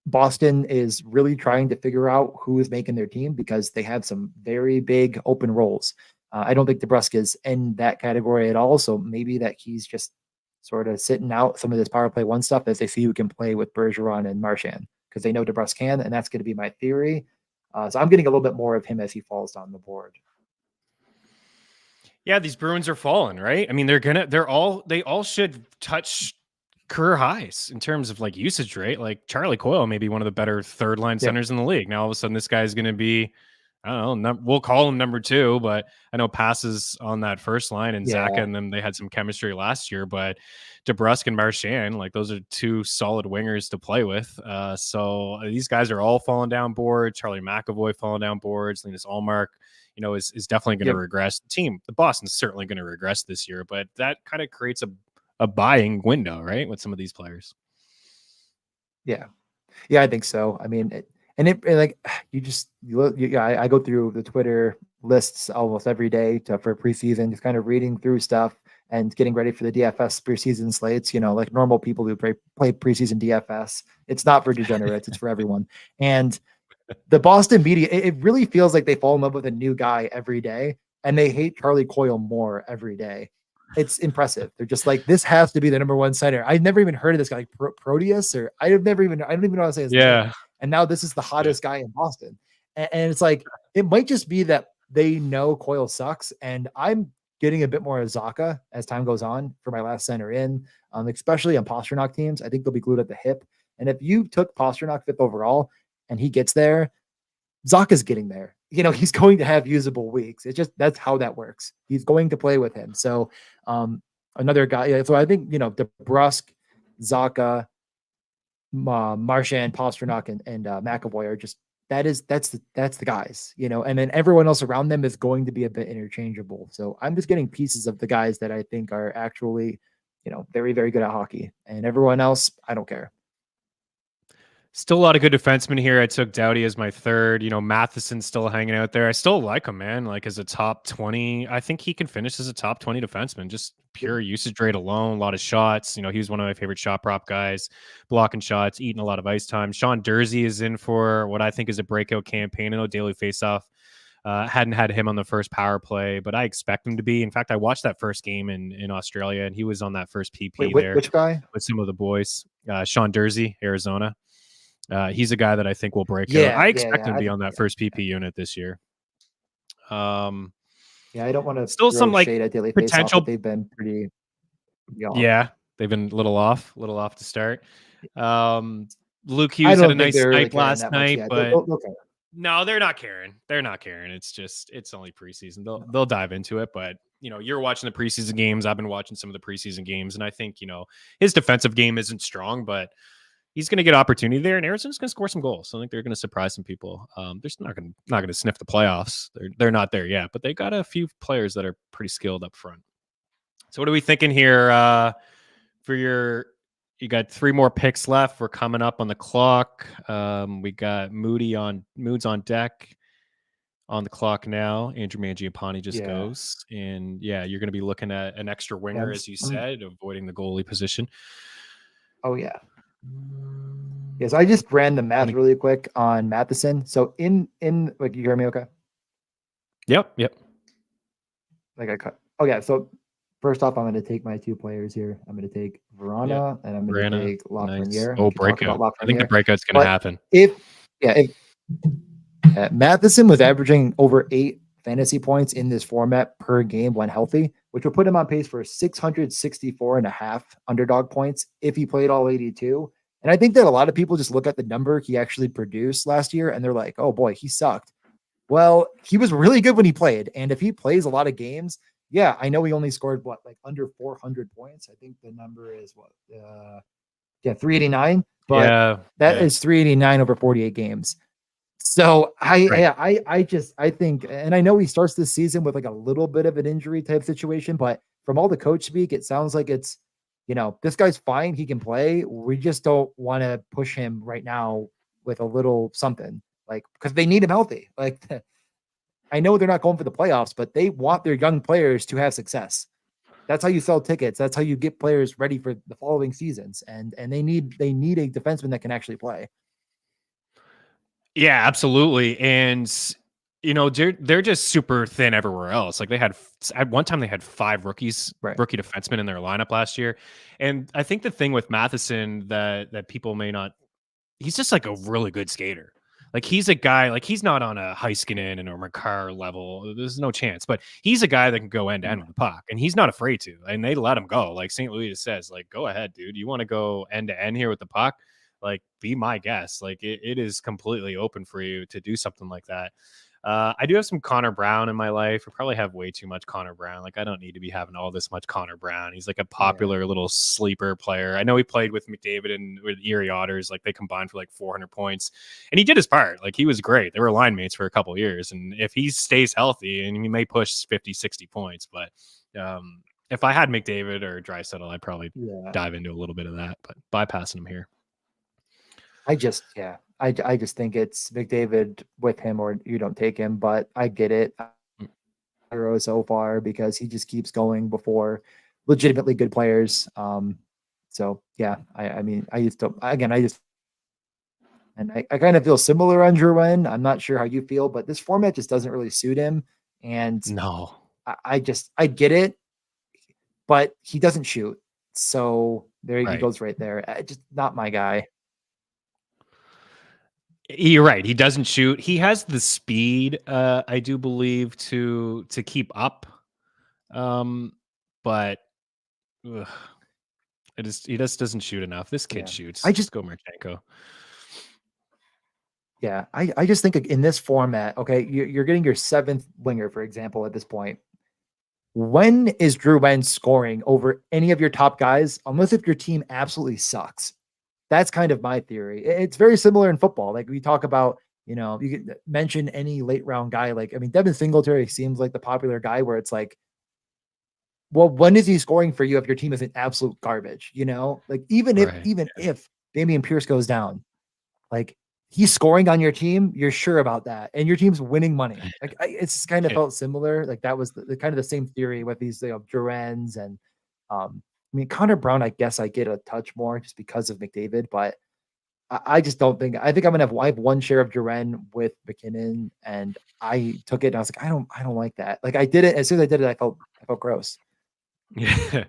Boston is really trying to figure out who is making their team because they have some very big open roles. I don't think DeBrusque is in that category at all. So maybe that he's just sort of sitting out some of this power play one stuff as they see who can play with Bergeron and Marchand because they know DeBrusque can, and that's going to be my theory. So I'm getting a little bit more of him as he falls down the board. Yeah, these Bruins are falling, right? I mean, they all should touch career highs in terms of like usage rate. Like Charlie Coyle may be one of the better third line centers in the league. Now all of a sudden this guy's going to be, I don't know, we'll call him number 2, but I know passes on that first line, and Zaka and them, they had some chemistry last year, but DeBrusque and Marchand, like those are 2 solid wingers to play with. So these guys are all falling down boards. Charlie McAvoy falling down boards. Linus Ullmark, is definitely going to regress. The Boston's certainly going to regress this year, but that kind of creates a buying window, right, with some of these players. Yeah, I think so. I mean, I go through the Twitter lists almost every day for preseason, just kind of reading through stuff and getting ready for the DFS preseason slates. Like normal people who play preseason DFS. It's not for degenerates; it's for everyone. And the Boston media, it really feels like they fall in love with a new guy every day, and they hate Charlie Coyle more every day. It's impressive. They're just like, this has to be the number 1 center. I've never even heard of this guy, like Proteus, or I don't even know how to say his name. And now this is the hottest guy in Boston. And it's like, it might just be that they know Coyle sucks. And I'm getting a bit more of Zaka as time goes on for my last center in, especially on Pastrnak teams. I think they'll be glued at the hip. And if you took Pastrnak 5th overall and he gets there, Zaka's getting there. He's going to have usable weeks. It's just, that's how that works. He's going to play with him. So another guy. So I think, DeBrusque, Zaka, Marchand, Pastrnak, and McAvoy are just, that's the guys, and then everyone else around them is going to be a bit interchangeable. So I'm just getting pieces of the guys that I think are actually, very, very good at hockey, and everyone else, I don't care. Still a lot of good defensemen here. I took Doughty as my 3rd. Matheson's still hanging out there. I still like him, man. Like as a top 20, I think he can finish as a top 20 defenseman. Just pure usage rate alone, a lot of shots. He was one of my favorite shot prop guys, blocking shots, eating a lot of ice time. Sean Durzi is in for what I think is a breakout campaign. I know daily faceoff hadn't had him on the first power play, but I expect him to be. In fact, I watched that first game in Australia, and he was on that first PP there. Which guy? With some of the boys. Sean Durzi, Arizona. He's a guy that I think will break out. I expect him to be on that first PP unit this year. I don't want to still some like potential. They've been pretty. Yeah, they've been a little off to start. Luke Hughes had a nice night last night, but no, they're not caring. They're not caring. It's only preseason. They'll dive into it, but you're watching the preseason games. I've been watching some of the preseason games, and I think his defensive game isn't strong, but he's going to get opportunity there, and Arizona's going to score some goals. So I think they're going to surprise some people. They're not going to sniff the playoffs. They're not there yet, but they got a few players that are pretty skilled up front. So what are we thinking here for you got 3 more picks left. We're coming up on the clock. We got Moods on deck on the clock now. Andrew Mangiapane just goes. And you're going to be looking at an extra winger, as you said, avoiding the goalie position. Oh, yeah. Yes, I just ran the math really quick on Matheson. So in like, you hear me okay? Yep. Like I cut. Oh yeah. So first off, I'm going to take my 2 players here. I'm going to take Verana and I'm going to take Lafreniere. Nice. Oh, breakout. I think the breakout's going to happen. If Matheson was averaging over 8 fantasy points in this format per game when healthy, which would put him on pace for 664.5 underdog points if he played all 82. And I think that a lot of people just look at the number he actually produced last year and they're like, oh boy, he sucked. Well, he was really good when he played. And if he plays a lot of games, I know he only scored under 400 points. I think the number is 389, but that is 389 over 48 games. So I think, and I know he starts this season with like a little bit of an injury type situation, but from all the coach speak, it sounds like it's, this guy's fine. He can play. We just don't want to push him right now with a little something, like, because they need him healthy. Like, I know they're not going for the playoffs, but they want their young players to have success. That's how you sell tickets. That's how you get players ready for the following seasons. And they need a defenseman that can actually play. Yeah, absolutely. And they're just super thin everywhere else. Like they had at one time they had 5 Right. rookie defensemen in their lineup last year. And I think the thing with Matheson that people may not, he's just like a really good skater. Like he's a guy, like he's not on a Heiskanen and a McCarr level. There's no chance, but he's a guy that can go end to end with the puck, and he's not afraid to. And they let him go. Like St. Louis says, like, go ahead, dude. You want to go end to end here with the puck? Like, be my guest. Like, it is completely open for you to do something like that. I do have some Connor Brown in my life. I probably have way too much Connor Brown. Like, I don't need to be having all this much Connor Brown. He's like a Yeah. popular little sleeper player. I know he played with McDavid and with Erie Otters. Like, they combined for like 400 points, and he did his part. Like, he was great. They were line mates for a couple of years, and if he stays healthy, and he may push 50, 60 points, but if I had McDavid or Draisaitl, I'd probably Yeah. dive into a little bit of that, but bypassing him here. I just think it's McDavid with him or you don't take him, but I get it. So far because he just keeps going before legitimately good players. So yeah, I mean, I used to again, I kind of feel similar on Drouin. I'm not sure how you feel, but this format just doesn't really suit him. And No. I get it, but he doesn't shoot. So there he Right. goes right there. Just not my guy. You're right. He doesn't shoot. He has the speed, I do believe, to keep up. But ugh, he just doesn't shoot enough. This kid Yeah. shoots. I Let's just go Marchenko. Yeah, I just think in this format, okay, you're getting your 7th winger, for example, at this point. When is Drouin scoring over any of your top guys, unless if your team absolutely sucks? That's kind of my theory. It's very similar in football. Like we talk about, you could mention any late round guy. Like, I mean, Devin Singletary seems like the popular guy where it's like, well, when is he scoring for you if your team isn't absolute garbage? Like even if Right. even if Damian Pierce goes down, like he's scoring on your team, you're sure about that, and your team's winning money. Like it's kind of Yeah. felt similar. Like that was the kind of the same theory with these Durans and I mean Connor Brown. I guess I get a touch more just because of McDavid, but I just don't think. I think I have one share of Duran with McKinnon, and I took it. And I was like, I don't like that. Like I did it as soon as I did it, I felt gross. Yeah,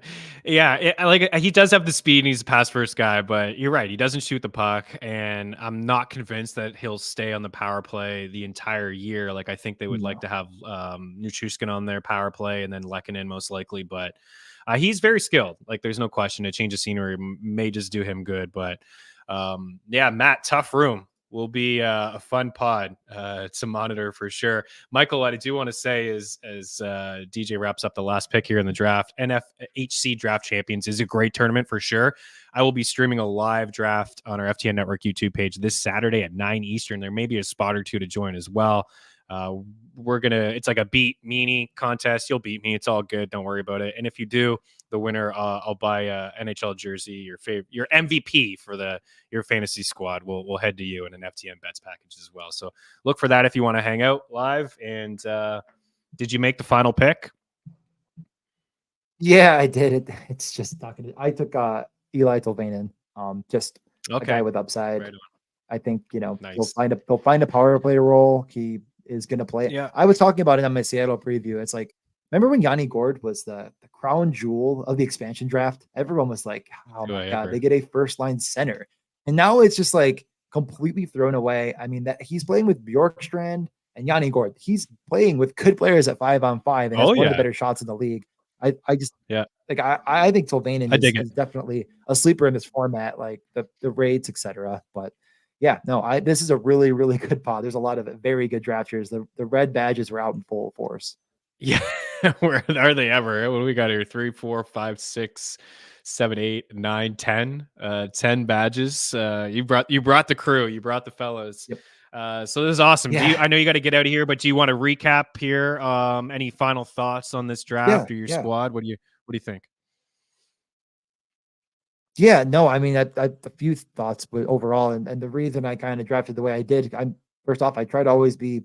yeah. Like he does have the speed, and he's a pass first guy. But you're right; he doesn't shoot the puck, and I'm not convinced that he'll stay on the power play the entire year. Like I think they would like No. to have Nichushkin on their power play, and then Lehkonen most likely. But he's very skilled. Like there's no question. A change of scenery may just do him good. But yeah, Matt, tough room. Will be a fun pod to monitor for sure. Michael, what I do want to say is, as DJ wraps up the last pick here in the draft, NFHC Draft Champions is a great tournament for sure. I will be streaming a live draft on our FTN Network YouTube page this Saturday at 9 Eastern. There may be a spot or two to join as well. It's like a beat Meaney contest. You'll beat me. It's all good. Don't worry about it. And if you do, the winner, I'll buy a NHL jersey, your MVP for your fantasy squad. We'll head to you in an FTN bets package as well. So look for that if you want to hang out live. And did you make the final pick? Yeah, I did it. It's just talking. I took Eli Tolvanen, just a Okay. guy with upside. Right on. I think Nice. he'll find a power play role. He is going to play. Yeah. I was talking about it on my Seattle preview. It's like, remember when Yanni Gord was the crown jewel of the expansion draft? Everyone was like, "Oh my god, they get a first line center," and now it's just like completely thrown away. I mean, that he's playing with Bjorkstrand and Yanni Gord. He's playing with good players at 5-on-5 and has one of the better shots in the league. I just like I think Tolvanen is definitely a sleeper in this format, like the raids, etc. But yeah, no, this is a really, really good pod. There's a lot of very good drafters. The red badges were out in full force. Yeah. Where are they ever? What do we got here? 3, 4, 5, 6, 7, 8, 9, 10. 10 badges. You brought the crew, you brought the fellows. Yep. So this is awesome. Yeah. I know you got to get out of here, but do you want to recap here? Any final thoughts on this draft or your squad? What do you think? Yeah, no, I mean, a few thoughts overall, and the reason I kind of drafted the way I did, first off, I try to always be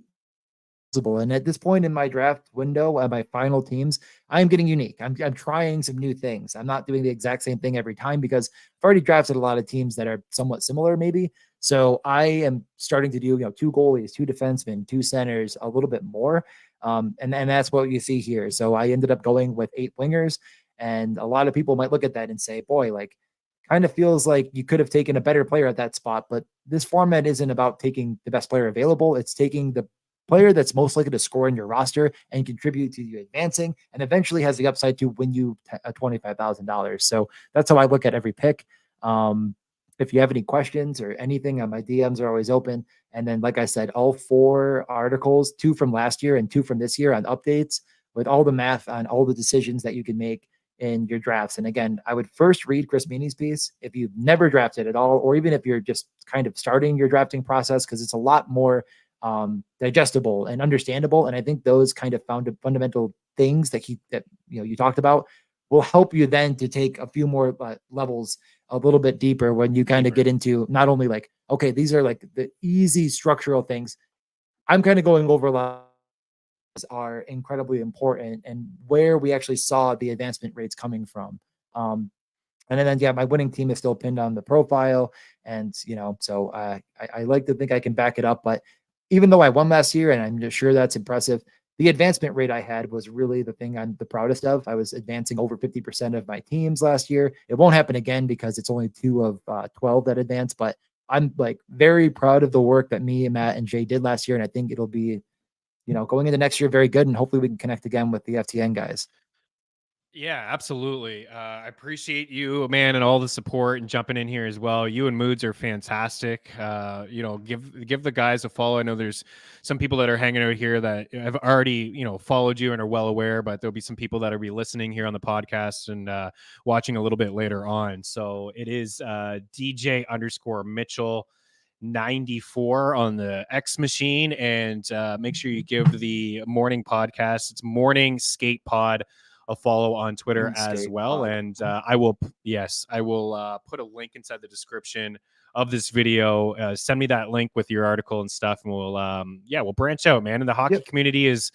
And at this point in my draft window, my final teams, I'm getting unique. I'm trying some new things. I'm not doing the exact same thing every time because I've already drafted a lot of teams that are somewhat similar, maybe. So I am starting to do, two goalies, two defensemen, two centers, a little bit more. And that's what you see here. So I ended up going with 8 wingers. And a lot of people might look at that and say, boy, like, kind of feels like you could have taken a better player at that spot. But this format isn't about taking the best player available. It's taking the player that's most likely to score in your roster and contribute to you advancing, and eventually has the upside to win you $25,000. So that's how I look at every pick. If you have any questions or anything, my DMs are always open. And then, like I said, all 4 articles, 2 from last year and 2 from this year on updates with all the math on all the decisions that you can make in your drafts. And again, I would first read Chris Meaney's piece if you've never drafted at all, or even if you're just kind of starting your drafting process, because it's a lot more digestible and understandable. And I think those kind of fundamental things that you talked about will help you then to take a few more levels a little bit deeper when you kind of get into not only like, okay, these are like the easy structural things. I'm kind of going over are incredibly important and where we actually saw the advancement rates coming from. And then, yeah, my winning team is still pinned on the profile. And, so I like to think I can back it up. But even though I won last year, and I'm just sure that's impressive, the advancement rate I had was really the thing I'm the proudest of. I was advancing over 50% of my teams last year. It won't happen again because it's only 2 of 12 that advance. But I'm like very proud of the work that me and Matt and Jay did last year. And I think it'll be, going into next year, very good. And hopefully we can connect again with the FTN guys. Yeah, absolutely. I appreciate you, man, and all the support and jumping in here as well. You and Moods are fantastic. Give the guys a follow. I know there's some people that are hanging out here that have already, followed you and are well aware, but there'll be some people that will be listening here on the podcast and watching a little bit later on. So it is DJ_Mitchell 94 on the X machine, and make sure you give the morning podcast, it's Morning Skate Pod, a follow on Twitter as well. And I will put a link inside the description of this video. Send me that link with your article and stuff, and we'll branch out, man. And the hockey community it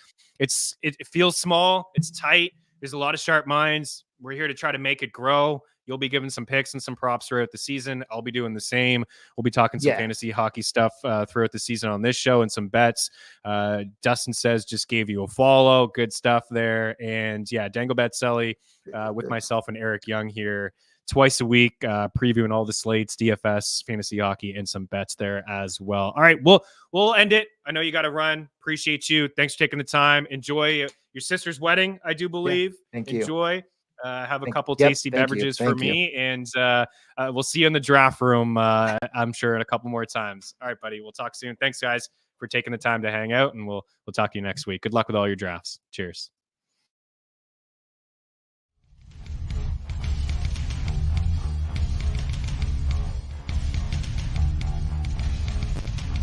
feels small, it's tight, there's a lot of sharp minds. We're here to try to make it grow. You'll be giving some picks and some props throughout the season. I'll be doing the same. We'll be talking some fantasy hockey stuff throughout the season on this show and some bets. Dustin says just gave you a follow. Good stuff there. And yeah, Dangle Bet Celly with myself and Eric Young here twice a week, previewing all the slates, DFS, fantasy hockey, and some bets there as well. All right, we'll end it. I know you got to run. Appreciate you. Thanks for taking the time. Enjoy your sister's wedding, I do believe. Thank you. Enjoy. Have a couple tasty beverages for me, and we'll see you in the draft room, I'm sure, in a couple more times. All right, buddy. We'll talk soon. Thanks, guys, for taking the time to hang out, and we'll talk to you next week. Good luck with all your drafts. Cheers.